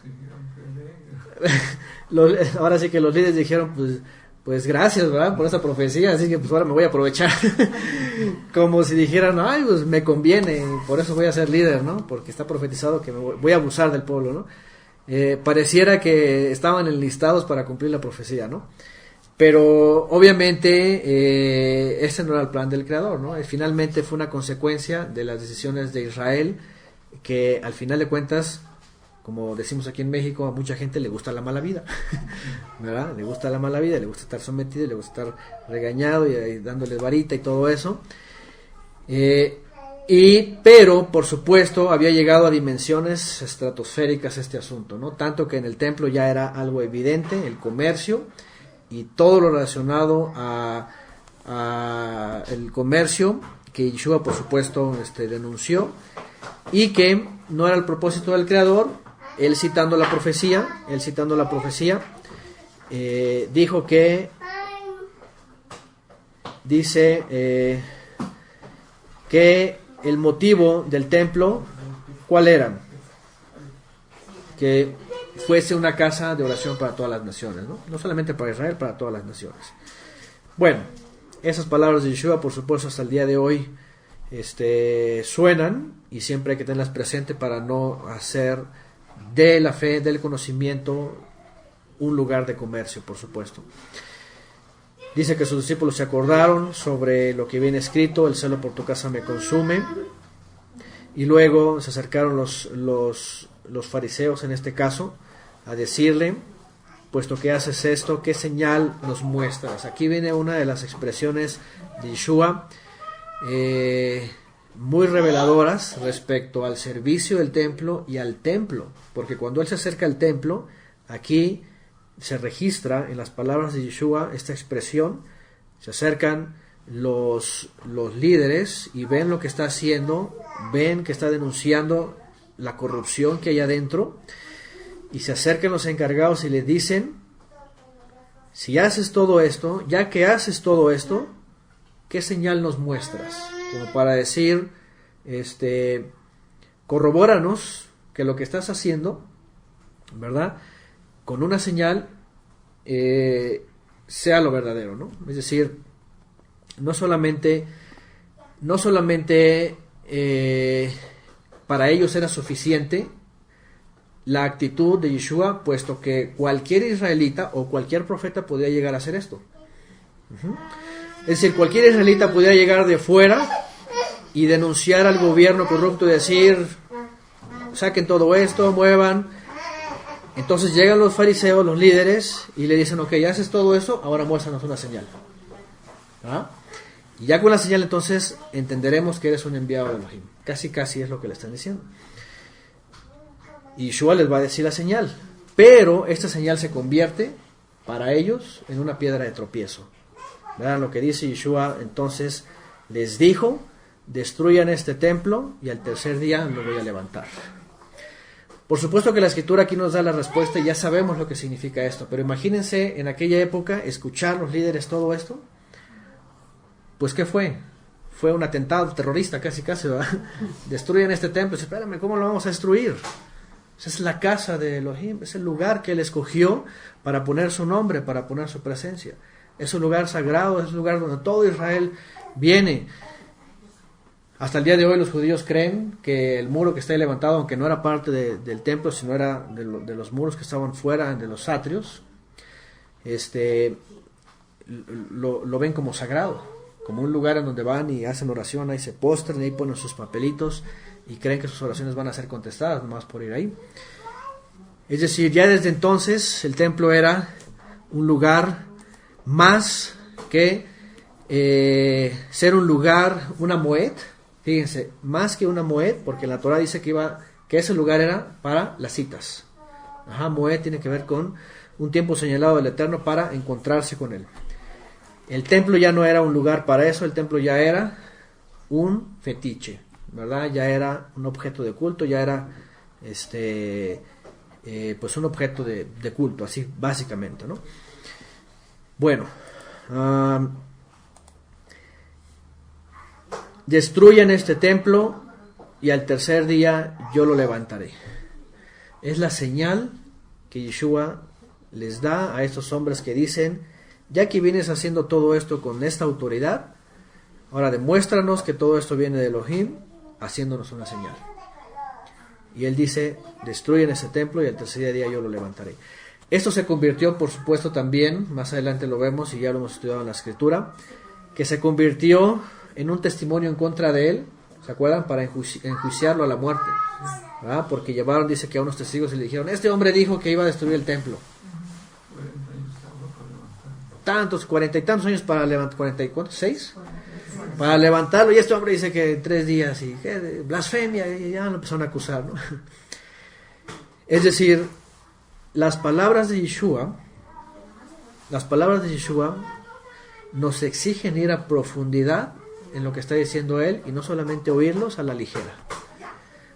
ahora sí que los líderes dijeron: pues gracias, ¿verdad?, por esa profecía, así que pues ahora me voy a aprovechar. Como si dijeran: ay, pues me conviene, por eso voy a ser líder, ¿no?, porque está profetizado que voy a abusar del pueblo, ¿no? pareciera que estaban enlistados para cumplir la profecía, ¿no? Pero obviamente ese no era el plan del Creador, ¿no? Finalmente fue una consecuencia de las decisiones de Israel, que al final de cuentas, como decimos aquí en México, a mucha gente le gusta la mala vida, ¿verdad? Le gusta la mala vida, le gusta estar sometido, le gusta estar regañado y dándole varita y todo eso. Pero, por supuesto, había llegado a dimensiones estratosféricas este asunto, ¿no? Tanto que en el templo ya era algo evidente, el comercio y todo lo relacionado a el comercio, que Yeshua, por supuesto, denunció, y que no era el propósito del Creador. Él citando la profecía, dijo que, dice que el motivo del templo, ¿cuál era? Que fuese una casa de oración para todas las naciones, ¿no? No solamente para Israel, para todas las naciones. Bueno, esas palabras de Yeshua, por supuesto, hasta el día de hoy suenan, y siempre hay que tenerlas presentes para no hacer de la fe, del conocimiento, un lugar de comercio, por supuesto. Dice que sus discípulos se acordaron sobre lo que viene escrito: el celo por tu casa me consume. Y luego se acercaron los fariseos, en este caso, a decirle: puesto que haces esto, ¿qué señal nos muestras? Aquí viene una de las expresiones de Yeshua, muy reveladoras respecto al servicio del templo y al templo, porque cuando él se acerca al templo, aquí se registra en las palabras de Yeshua esta expresión: se acercan los líderes y ven lo que está haciendo, ven que está denunciando la corrupción que hay adentro, y se acercan los encargados y le dicen: si haces todo esto, ya que haces todo esto, ¿qué señal nos muestras? Como para decir, corrobóranos que lo que estás haciendo, ¿verdad?, con una señal, sea lo verdadero, ¿no? Es decir, no solamente para ellos era suficiente la actitud de Yeshua, puesto que cualquier israelita o cualquier profeta podía llegar a hacer esto. Es decir, cualquier israelita podía llegar de fuera y denunciar al gobierno corrupto y decir: saquen todo esto, muevan. Entonces llegan los fariseos, los líderes, y le dicen: ok, ya haces todo eso, ahora muéstranos una señal. ¿Ah? Y ya con la señal entonces entenderemos que eres un enviado de Elohim. Casi es lo que le están diciendo. Y Yeshua les va a decir la señal, pero esta señal se convierte para ellos en una piedra de tropiezo. Vean lo que dice Yeshua: entonces les dijo: destruyan este templo y al tercer día lo voy a levantar. Por supuesto que la escritura aquí nos da la respuesta y ya sabemos lo que significa esto, pero imagínense en aquella época escuchar los líderes todo esto. Pues ¿qué fue? Fue un atentado terrorista casi, ¿verdad? Destruyen este templo. Espérame, ¿cómo lo vamos a destruir? Esa es la casa de Elohim, es el lugar que él escogió para poner su nombre, para poner su presencia. Es un lugar sagrado, es un lugar donde todo Israel viene. Hasta el día de hoy los judíos creen que el muro que está ahí levantado, aunque no era parte del templo, sino era de los muros que estaban fuera, de los atrios, lo ven como sagrado, como un lugar en donde van y hacen oración, ahí se postran, ahí ponen sus papelitos y creen que sus oraciones van a ser contestadas nomás por ir ahí. Es decir, ya desde entonces el templo era un lugar más que ser un lugar, una moed. Fíjense, más que una moed, porque la Torah dice que ese lugar era para las citas. Moed tiene que ver con un tiempo señalado del Eterno para encontrarse con él. El templo ya no era un lugar para eso, el templo ya era un fetiche, ¿verdad? Ya era un objeto de culto, ya era pues un objeto de culto, así básicamente, ¿no? Bueno, destruyan este templo y al tercer día yo lo levantaré. Es la señal que Yeshua les da a estos hombres que dicen: ya que vienes haciendo todo esto con esta autoridad, ahora demuéstranos que todo esto viene de Elohim, haciéndonos una señal. y él dice, destruyen ese templo y al tercer día yo lo levantaré. Esto se convirtió, por supuesto, también, más adelante lo vemos y ya lo hemos estudiado en la escritura, que se convirtió en un testimonio en contra de él, ¿se acuerdan? Para enjuiciarlo a la muerte, ¿verdad? Porque llevaron, dice que a unos testigos y le dijeron, este hombre dijo que iba a destruir el templo. Tantos, 40 y tantos años para levantar, 40 y ¿cuántos? 6 para levantarlo, y este hombre dice que en 3 días, y que blasfemia, y ya lo empezaron a acusar, ¿no? Es decir, las palabras de Yeshua nos exigen ir a profundidad en lo que está diciendo él, y no solamente oírlos a la ligera.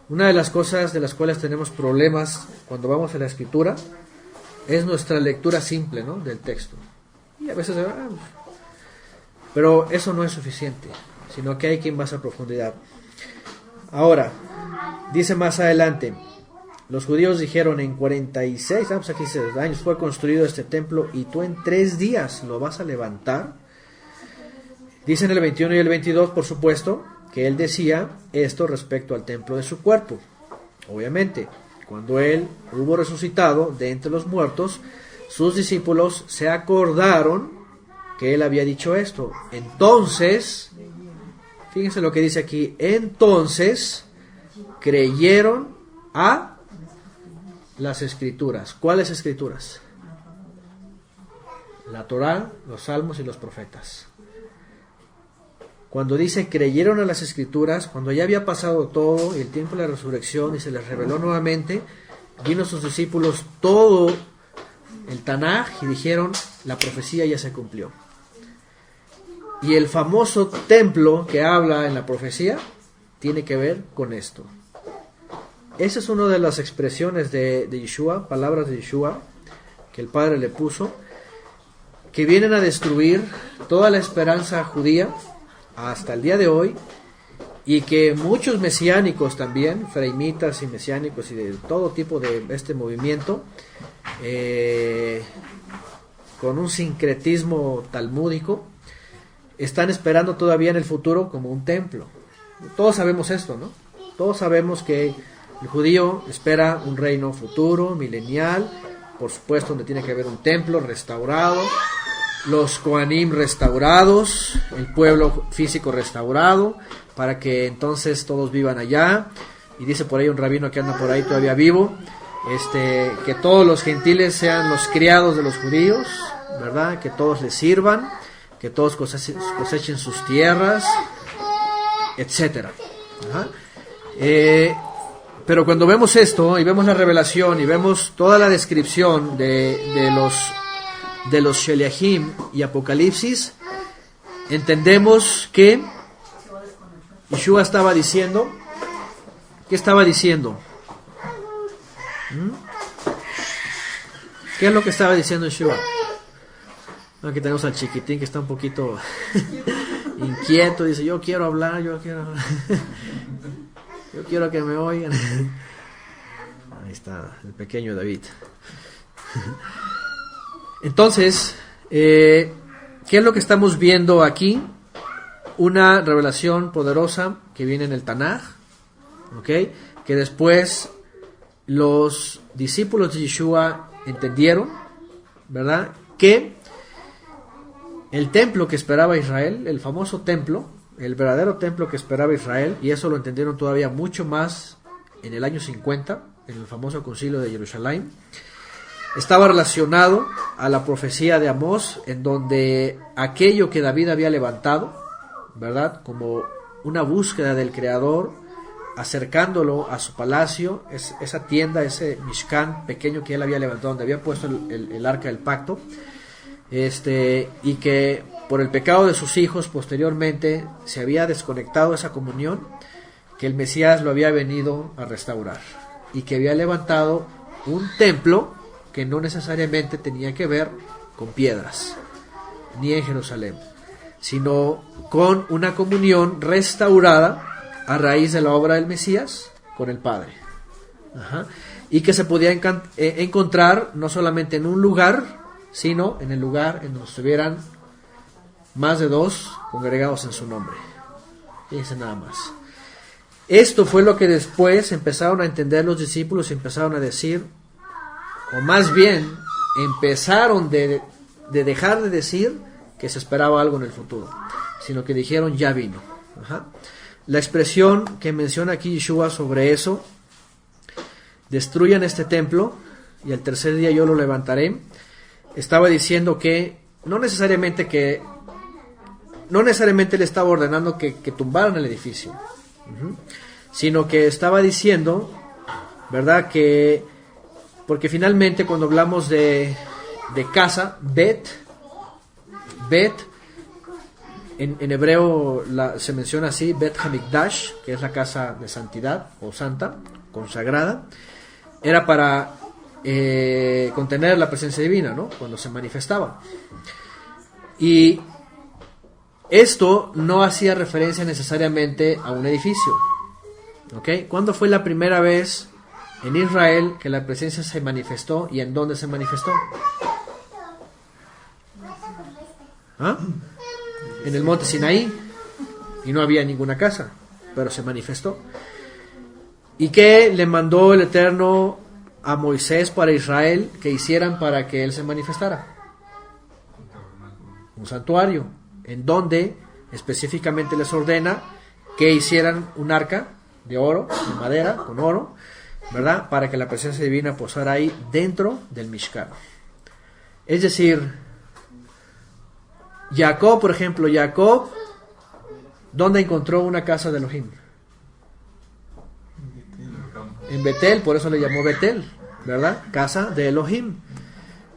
Una de las cosas de las cuales tenemos problemas cuando vamos a la escritura es nuestra lectura simple, ¿no?, del texto. Y a veces, pero eso no es suficiente, sino que hay que ir más a profundidad. Ahora, dice más adelante, los judíos dijeron, en 46, aquí dice, años fue construido este templo y tú en 3 días lo vas a levantar. Dice en el 21 y el 22, por supuesto, que él decía esto respecto al templo de su cuerpo. Obviamente, cuando él hubo resucitado de entre los muertos, sus discípulos se acordaron que él había dicho esto. Entonces, fíjense lo que dice aquí, entonces creyeron a las escrituras. ¿Cuáles escrituras? La Torá, los Salmos y los profetas. Cuando dice creyeron a las escrituras, cuando ya había pasado todo, el tiempo de la resurrección y se les reveló nuevamente, vino a sus discípulos todo el Tanaj y dijeron, la profecía ya se cumplió. Y el famoso templo que habla en la profecía tiene que ver con esto. Esa es una de las expresiones de Yeshua, palabras de Yeshua, que el Padre le puso, que vienen a destruir toda la esperanza judía hasta el día de hoy, y que muchos mesiánicos también, freimitas y mesiánicos y de todo tipo de este movimiento, con un sincretismo talmúdico, están esperando todavía en el futuro como un templo. Todos sabemos esto, ¿no? Todos sabemos que el judío espera un reino futuro, milenial, por supuesto, donde tiene que haber un templo restaurado, los Kohanim restaurados, el pueblo físico restaurado, para que entonces todos vivan allá. Y dice por ahí un rabino que anda por ahí todavía vivo, que todos los gentiles sean los criados de los judíos, ¿verdad? Que todos les sirvan, que todos cosechen sus tierras, etcétera. Pero cuando vemos esto y vemos la revelación y vemos toda la descripción de los Sheliachim y Apocalipsis, entendemos que Yeshua estaba diciendo, ¿qué estaba diciendo? ¿Qué es lo que estaba diciendo Yeshua? Aquí tenemos al chiquitín que está un poquito inquieto, dice, yo quiero hablar, yo quiero que me oigan. Ahí está, el pequeño David. Entonces, ¿qué es lo que estamos viendo aquí? Una revelación poderosa que viene en el Tanaj, ¿ok? Que después los discípulos de Yeshua entendieron, ¿verdad? Que el templo que esperaba Israel, el famoso templo, el verdadero templo que esperaba Israel, y eso lo entendieron todavía mucho más en el año 50, en el famoso concilio de Jerusalén, estaba relacionado a la profecía de Amós, en donde aquello que David había levantado, ¿verdad?, como una búsqueda del Creador, acercándolo a su palacio, esa tienda, ese Mishkan pequeño que él había levantado, donde había puesto el arca del pacto, y que por el pecado de sus hijos posteriormente se había desconectado esa comunión, que el Mesías lo había venido a restaurar, y que había levantado un templo que no necesariamente tenía que ver con piedras, ni en Jerusalén, sino con una comunión restaurada a raíz de la obra del Mesías con el Padre. Y que se podía encontrar no solamente en un lugar, sino en el lugar en donde estuvieran más de 2 congregados en su nombre. Fíjense nada más. Esto fue lo que después empezaron a entender los discípulos y empezaron a decir, o más bien empezaron de dejar de decir que se esperaba algo en el futuro, sino que dijeron ya vino. Ajá. La expresión que menciona aquí Yeshua sobre eso, destruyan este templo y al tercer día yo lo levantaré, estaba diciendo que no necesariamente le estaba ordenando que tumbaran el edificio, sino que estaba diciendo, ¿verdad? Que porque finalmente cuando hablamos de casa, Bet, en hebreo se menciona así, Bet Hamikdash, que es la casa de santidad o santa, consagrada, era para contener la presencia divina, ¿no? Cuando se manifestaba. Y esto no hacía referencia necesariamente a un edificio. ¿Ok? ¿Cuándo fue la primera vez en Israel que la presencia se manifestó y en dónde se manifestó? ¿Ah? En el monte Sinaí, y no había ninguna casa, pero se manifestó. ¿Y qué le mandó el Eterno a Moisés para Israel que hicieran para que él se manifestara? Un santuario, en donde específicamente les ordena que hicieran un arca de oro, de madera, con oro, ¿verdad? Para que la presencia divina posara ahí dentro del Mishkan. Es decir, Jacob, por ejemplo, ¿dónde encontró una casa de Elohim? En Betel, por eso le llamó Betel, ¿verdad? Casa de Elohim,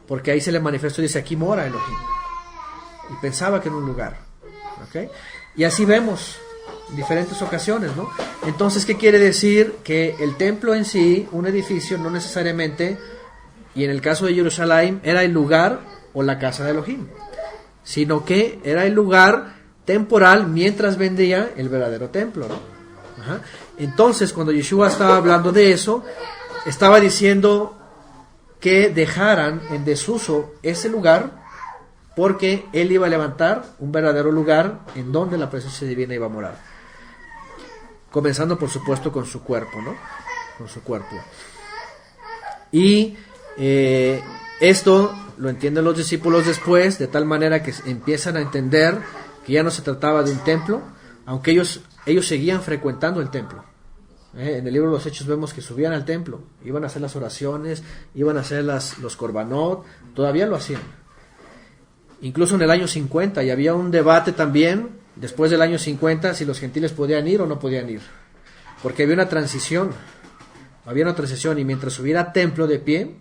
porque ahí se le manifestó y dice, aquí mora Elohim. Y pensaba que en un lugar, ¿ok? Y así vemos en diferentes ocasiones, ¿no? Entonces, ¿qué quiere decir? Que el templo en sí, un edificio, no necesariamente, y en el caso de Jerusalén, era el lugar o la casa de Elohim, sino que era el lugar temporal mientras vendía el verdadero templo, ¿no? Ajá. Entonces, cuando Yeshua estaba hablando de eso, estaba diciendo que dejaran en desuso ese lugar, porque él iba a levantar un verdadero lugar en donde la presencia divina iba a morar. Comenzando, por supuesto, con su cuerpo, ¿no? Con su cuerpo. Y esto lo entienden los discípulos después, de tal manera que empiezan a entender que ya no se trataba de un templo, aunque ellos seguían frecuentando el templo. En el libro de los Hechos vemos que subían al templo, iban a hacer las oraciones, iban a hacer los korbanot, todavía lo hacían. Incluso en el año 50, y había un debate también, después del año 50, si los gentiles podían ir o no podían ir. Porque había una transición, y mientras hubiera templo de pie,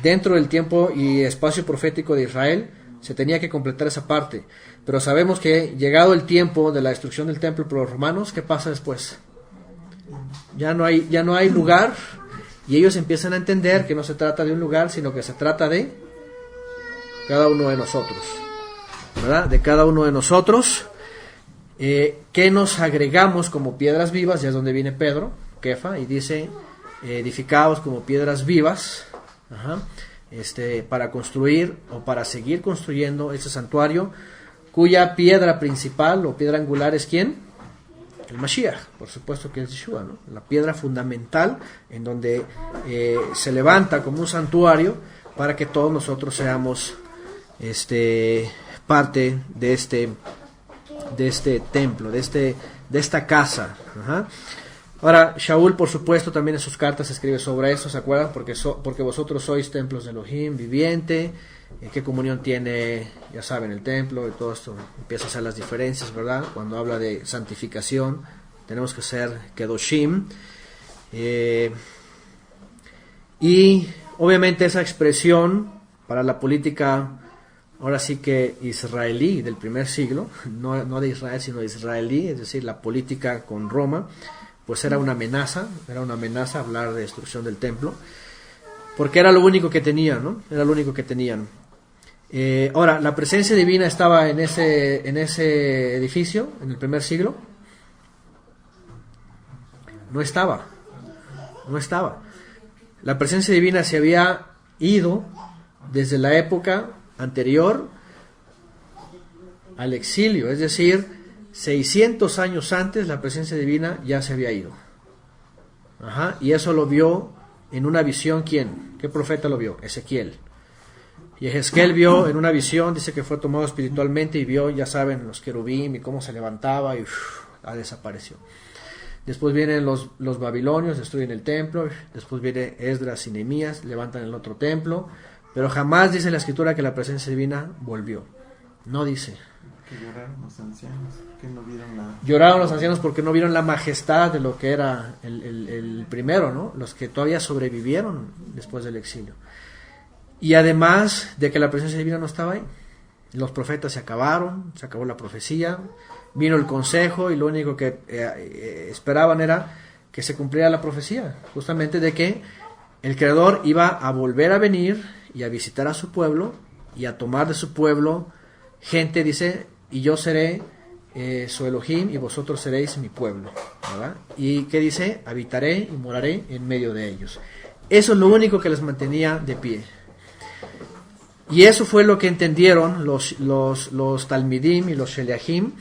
dentro del tiempo y espacio profético de Israel, se tenía que completar esa parte. Pero sabemos que llegado el tiempo de la destrucción del templo por los romanos, ¿qué pasa después? Ya no hay lugar, y ellos empiezan a entender que no se trata de un lugar, sino que se trata de cada uno de nosotros, ¿verdad? De cada uno de nosotros, que nos agregamos como piedras vivas, ya es donde viene Pedro, Kefa, y dice, edificados como piedras vivas, para construir o para seguir construyendo ese santuario, cuya piedra principal o piedra angular es ¿quién? El Mashiach, por supuesto que es Yeshua, ¿no? La piedra fundamental en donde se levanta como un santuario para que todos nosotros seamos parte de este templo, de esta casa. Ahora, Shaul, por supuesto, también en sus cartas escribe sobre eso, ¿se acuerdan? Porque vosotros sois templos de Elohim viviente. ¿Qué comunión tiene, ya saben, el templo? Y todo esto empieza a hacer las diferencias, ¿verdad? Cuando habla de santificación, tenemos que ser Kedoshim. Y obviamente esa expresión para la política, ahora sí que israelí del primer siglo, no de Israel, sino de israelí, es decir, la política con Roma, pues era una amenaza hablar de destrucción del templo, porque era lo único que tenían, ¿no? Era lo único que tenían. Ahora, ¿la presencia divina estaba en ese edificio en el primer siglo? No estaba. La presencia divina se había ido desde la época anterior al exilio, es decir, 600 años antes la presencia divina ya se había ido. Ajá, y eso lo vio en una visión, ¿quién? ¿Qué profeta lo vio? Ezequiel. Y Ezequiel vio en una visión, dice que fue tomado espiritualmente y vio, ya saben, los querubín y cómo se levantaba y desapareció. Después vienen los babilonios, destruyen el templo, después viene Esdras y Nehemías, levantan el otro templo, pero jamás dice la escritura que la presencia divina volvió. No dice. Que lloraron los ancianos, que no vieron la... Lloraron los ancianos porque no vieron la majestad de lo que era el primero, ¿no? Los que todavía sobrevivieron después del exilio. Y además de que la presencia divina no estaba ahí. Los profetas se acabaron, se acabó la profecía, vino el consejo y lo único que esperaban era que se cumpliera la profecía, justamente de que el Creador iba a volver a venir y a visitar a su pueblo y a tomar de su pueblo gente, dice, y yo seré su Elohim y vosotros seréis mi pueblo, ¿verdad? Y ¿qué dice? Habitaré y moraré en medio de ellos. Eso es lo único que les mantenía de pie. Y eso fue lo que entendieron los Talmidim y los Sheliachim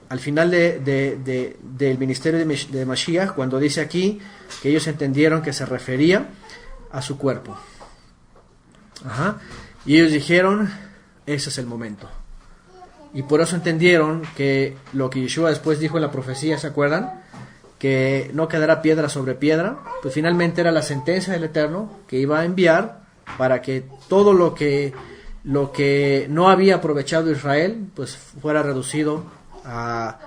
al final del ministerio de Mashiach, cuando dice aquí que ellos entendieron que se refería a su cuerpo. Ajá. Y ellos dijeron, ese es el momento. Y por eso entendieron que lo que Yeshua después dijo en la profecía, ¿se acuerdan? Que no quedará piedra sobre piedra. Pues finalmente era la sentencia del Eterno que iba a enviar para que todo lo que no había aprovechado Israel, pues fuera reducido a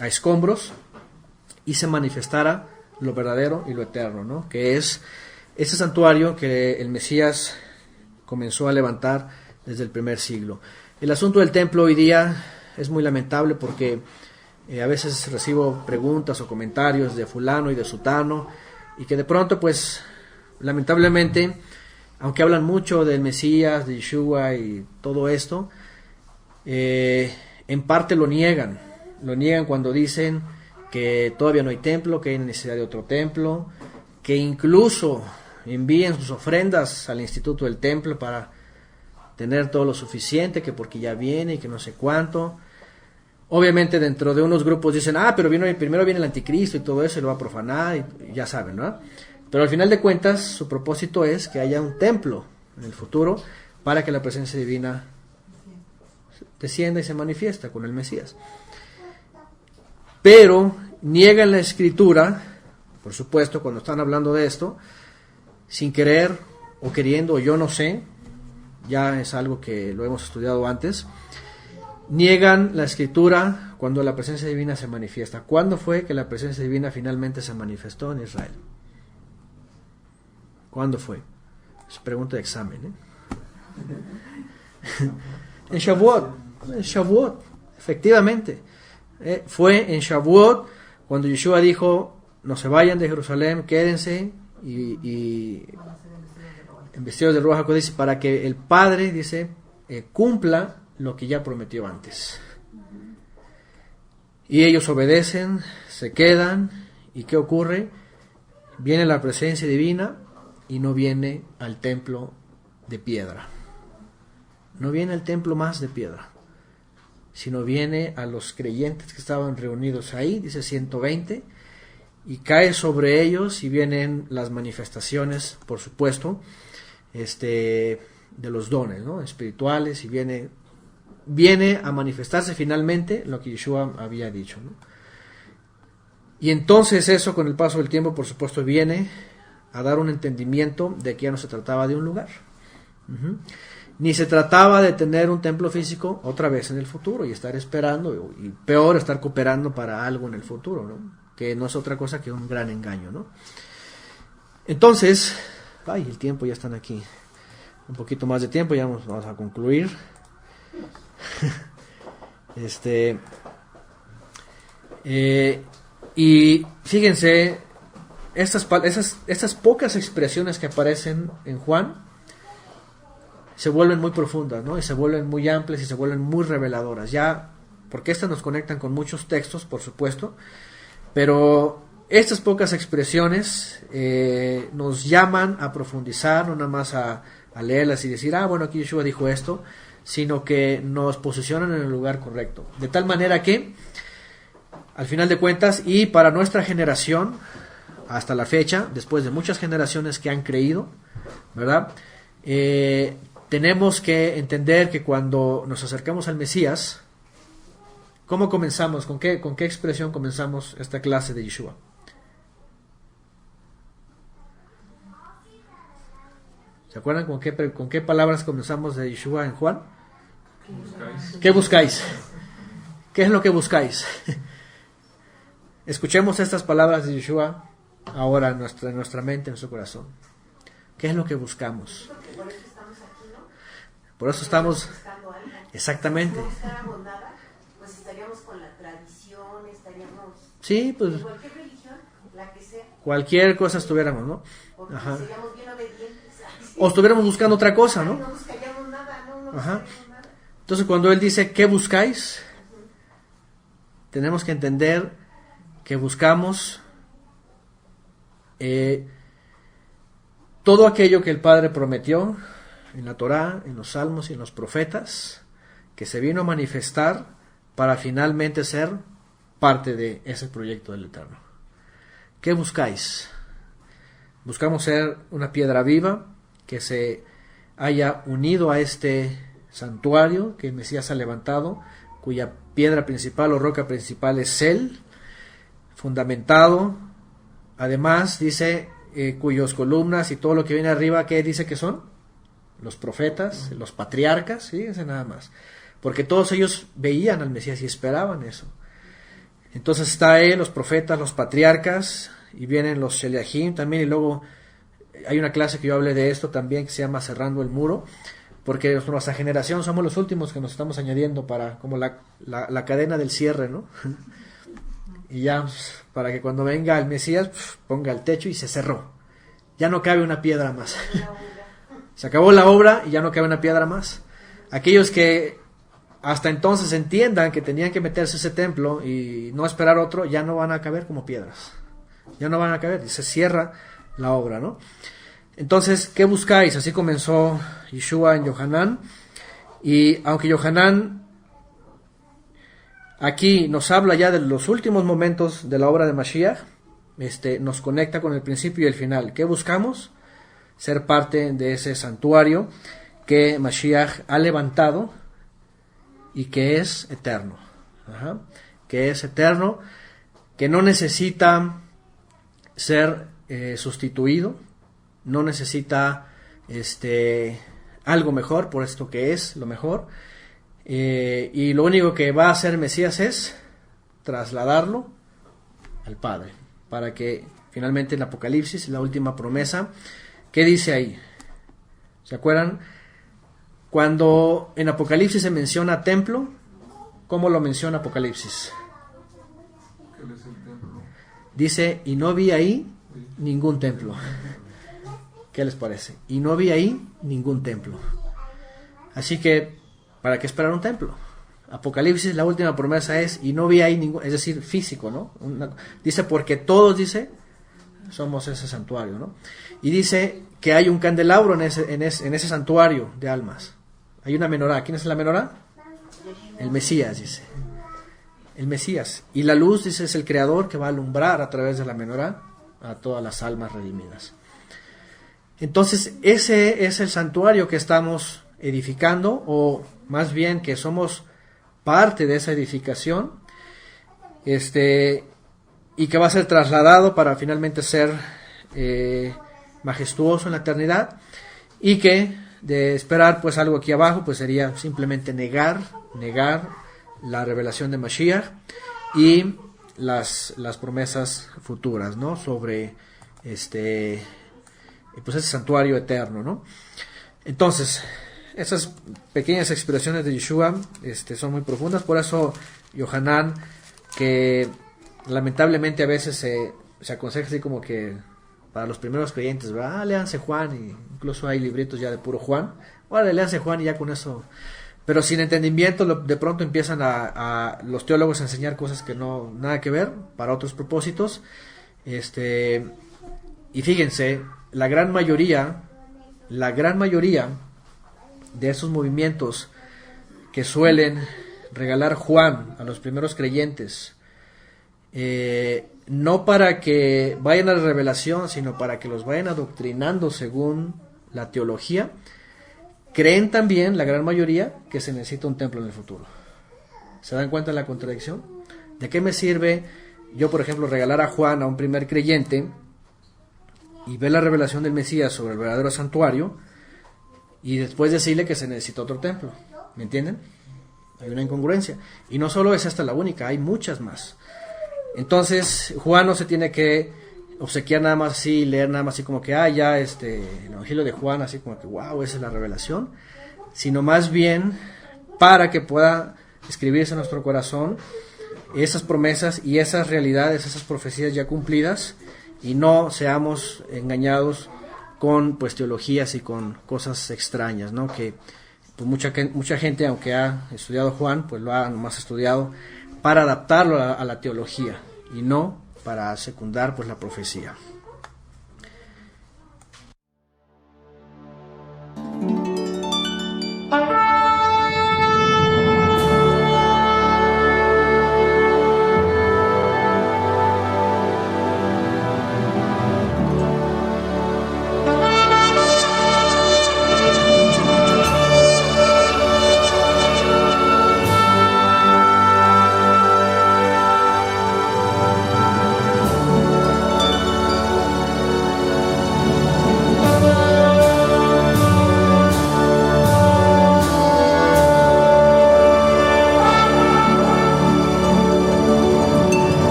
escombros y se manifestara lo verdadero y lo eterno, ¿no? Que es ese santuario que el Mesías comenzó a levantar desde el primer siglo. El asunto del templo hoy día es muy lamentable porque a veces recibo preguntas o comentarios de fulano y de sutano y que de pronto, pues, lamentablemente, aunque hablan mucho del Mesías, de Yeshua y todo esto, en parte lo niegan cuando dicen que todavía no hay templo, que hay necesidad de otro templo, que incluso envíen sus ofrendas al instituto del templo para tener todo lo suficiente, que porque ya viene y que no sé cuánto. Obviamente dentro de unos grupos dicen, pero primero viene el anticristo y todo eso y lo va a profanar, y ya saben, ¿no? Pero al final de cuentas su propósito es que haya un templo en el futuro para que la presencia divina descienda y se manifiesta con el Mesías. Pero niegan la escritura, por supuesto, cuando están hablando de esto, sin querer o queriendo, o yo no sé, ya es algo que lo hemos estudiado antes. Niegan la escritura cuando la presencia divina se manifiesta. ¿Cuándo fue que la presencia divina finalmente se manifestó en Israel? ¿Cuándo fue? Es pregunta de examen, En Shavuot, efectivamente. Fue en Shavuot cuando Yeshua dijo, no se vayan de Jerusalén, quédense y en vestidos de Ruach HaKodesh para que el Padre, dice, cumpla lo que ya prometió antes. Y ellos obedecen, se quedan, ¿y qué ocurre? Viene la presencia divina y no viene al templo de piedra. No viene al templo más de piedra, sino viene a los creyentes que estaban reunidos ahí, dice 120, y cae sobre ellos y vienen las manifestaciones, por supuesto, de los dones, ¿no? Espirituales, y viene a manifestarse finalmente lo que Yeshua había dicho, ¿no? Y entonces eso, con el paso del tiempo, por supuesto, viene a dar un entendimiento de que ya no se trataba de un lugar. Ni se trataba de tener un templo físico otra vez en el futuro y estar esperando, y peor, estar cooperando para algo en el futuro, ¿no? Que no es otra cosa que un gran engaño, ¿no? Entonces, el tiempo, ya están aquí. Un poquito más de tiempo, ya vamos a concluir. Y fíjense, estas pocas expresiones que aparecen en Juan se vuelven muy profundas, ¿no? Y se vuelven muy amplias y se vuelven muy reveladoras, ya, porque estas nos conectan con muchos textos, por supuesto, pero estas pocas expresiones nos llaman a profundizar, no nada más a leerlas y decir, bueno, aquí Yeshua dijo esto, sino que nos posicionan en el lugar correcto. De tal manera que, al final de cuentas, y para nuestra generación, hasta la fecha, después de muchas generaciones que han creído, ¿verdad? Tenemos que entender que cuando nos acercamos al Mesías, ¿cómo comenzamos? ¿Con qué expresión comenzamos esta clase de Yeshua? ¿Se acuerdan con qué palabras comenzamos de Yeshua en Juan? ¿Qué buscáis? ¿Qué es lo que buscáis? Escuchemos estas palabras de Yeshua ahora en nuestra mente, en nuestro corazón. ¿Qué es lo que buscamos? Porque por eso estamos aquí, ¿no? Por eso estamos... Buscando algo. Exactamente. Si no buscáramos nada, pues estaríamos con la tradición, estaríamos... Sí, pues... En cualquier religión, la que sea. Cualquier cosa estuviéramos, ¿no? Porque Ajá. seríamos bien obedientes. O estuviéramos buscando otra cosa, ¿no? No buscaríamos nada, no Ajá. buscaríamos nada. Entonces, cuando él dice, ¿qué buscáis? Tenemos que entender que buscamos todo aquello que el Padre prometió en la Torá, en los Salmos y en los profetas, que se vino a manifestar para finalmente ser parte de ese proyecto del Eterno. ¿Qué buscáis? Buscamos ser una piedra viva que se haya unido a este santuario que el Mesías ha levantado, cuya piedra principal o roca principal es Él, fundamentado, además dice, cuyos columnas y todo lo que viene arriba, ¿qué dice que son? Los profetas, los patriarcas, fíjense nada más, porque todos ellos veían al Mesías y esperaban eso. Entonces está Él, los profetas, los patriarcas, y vienen los Sheliachim también, y luego hay una clase que yo hablé de esto también, que se llama Cerrando el Muro, porque nuestra generación somos los últimos que nos estamos añadiendo para como la cadena del cierre, ¿no? Y ya, para que cuando venga el Mesías, ponga el techo y se cerró. Ya no cabe una piedra más. Se acabó la obra y ya no cabe una piedra más. Aquellos que hasta entonces entiendan que tenían que meterse ese templo y no esperar otro, ya no van a caber como piedras. Ya no van a caber y se cierra la obra, ¿no? Entonces, ¿qué buscáis? Así comenzó Yeshua en Yohanan. Y aunque Yohanan aquí nos habla ya de los últimos momentos de la obra de Mashiach, nos conecta con el principio y el final. ¿Qué buscamos? Ser parte de ese santuario que Mashiach ha levantado y que es eterno. Ajá. Que es eterno, que no necesita ser sustituido, no necesita algo mejor, por esto que es lo mejor. Y lo único que va a hacer Mesías es trasladarlo al Padre, para que finalmente en Apocalipsis, la última promesa, ¿qué dice ahí? ¿Se acuerdan? Cuando en Apocalipsis se menciona templo, ¿cómo lo menciona Apocalipsis? ¿Qué es el templo? Dice, y no vi ahí ningún templo. ¿Qué les parece? Y no vi ahí ningún templo. Así que, ¿para qué esperar un templo? Apocalipsis, la última promesa es, y no vi ahí ningún, es decir, físico, ¿no? Dice, porque todos, dice, somos ese santuario, ¿no? Y dice que hay un candelabro en ese santuario de almas. Hay una menorá. ¿Quién es la menorá? El Mesías, dice. El Mesías. Y la luz, dice, es el creador que va a alumbrar a través de la menorá a todas las almas redimidas. Entonces, ese es el santuario que estamos edificando, o más bien que somos parte de esa edificación, y que va a ser trasladado para finalmente ser majestuoso en la eternidad, y que de esperar pues algo aquí abajo pues sería simplemente negar la revelación de Mashiach y las promesas futuras, ¿no? Sobre pues ese santuario eterno, ¿no? Entonces, esas pequeñas expresiones de Yeshua son muy profundas, por eso Yohanan, que lamentablemente a veces se aconseja así como que para los primeros creyentes, ¿verdad? Léanse Juan, y incluso hay libritos ya de puro Juan, vale, léanse Juan y ya con eso, pero sin entendimiento de pronto empiezan a los teólogos a enseñar cosas que no, nada que ver, para otros propósitos, y fíjense, la gran mayoría de esos movimientos que suelen regalar Juan a los primeros creyentes, no para que vayan a la revelación, sino para que los vayan adoctrinando según la teología, creen también, la gran mayoría, que se necesita un templo en el futuro. ¿Se dan cuenta de la contradicción? ¿De qué me sirve yo, por ejemplo, regalar a Juan, a un primer creyente, y ver la revelación del Mesías sobre el verdadero santuario, y después decirle que se necesita otro templo? ¿Me entienden? Hay una incongruencia. Y no solo es esta la única, hay muchas más. Entonces, Juan no se tiene que obsequiar nada más así, leer nada más así como que, ya el Evangelio de Juan, así como que, wow, esa es la revelación, sino más bien para que pueda escribirse en nuestro corazón esas promesas y esas realidades, esas profecías ya cumplidas, y no seamos engañados con pues teologías y con cosas extrañas, ¿no? Que pues, mucha gente, aunque ha estudiado Juan, pues lo ha nomás estudiado para adaptarlo a la teología y no para secundar pues la profecía.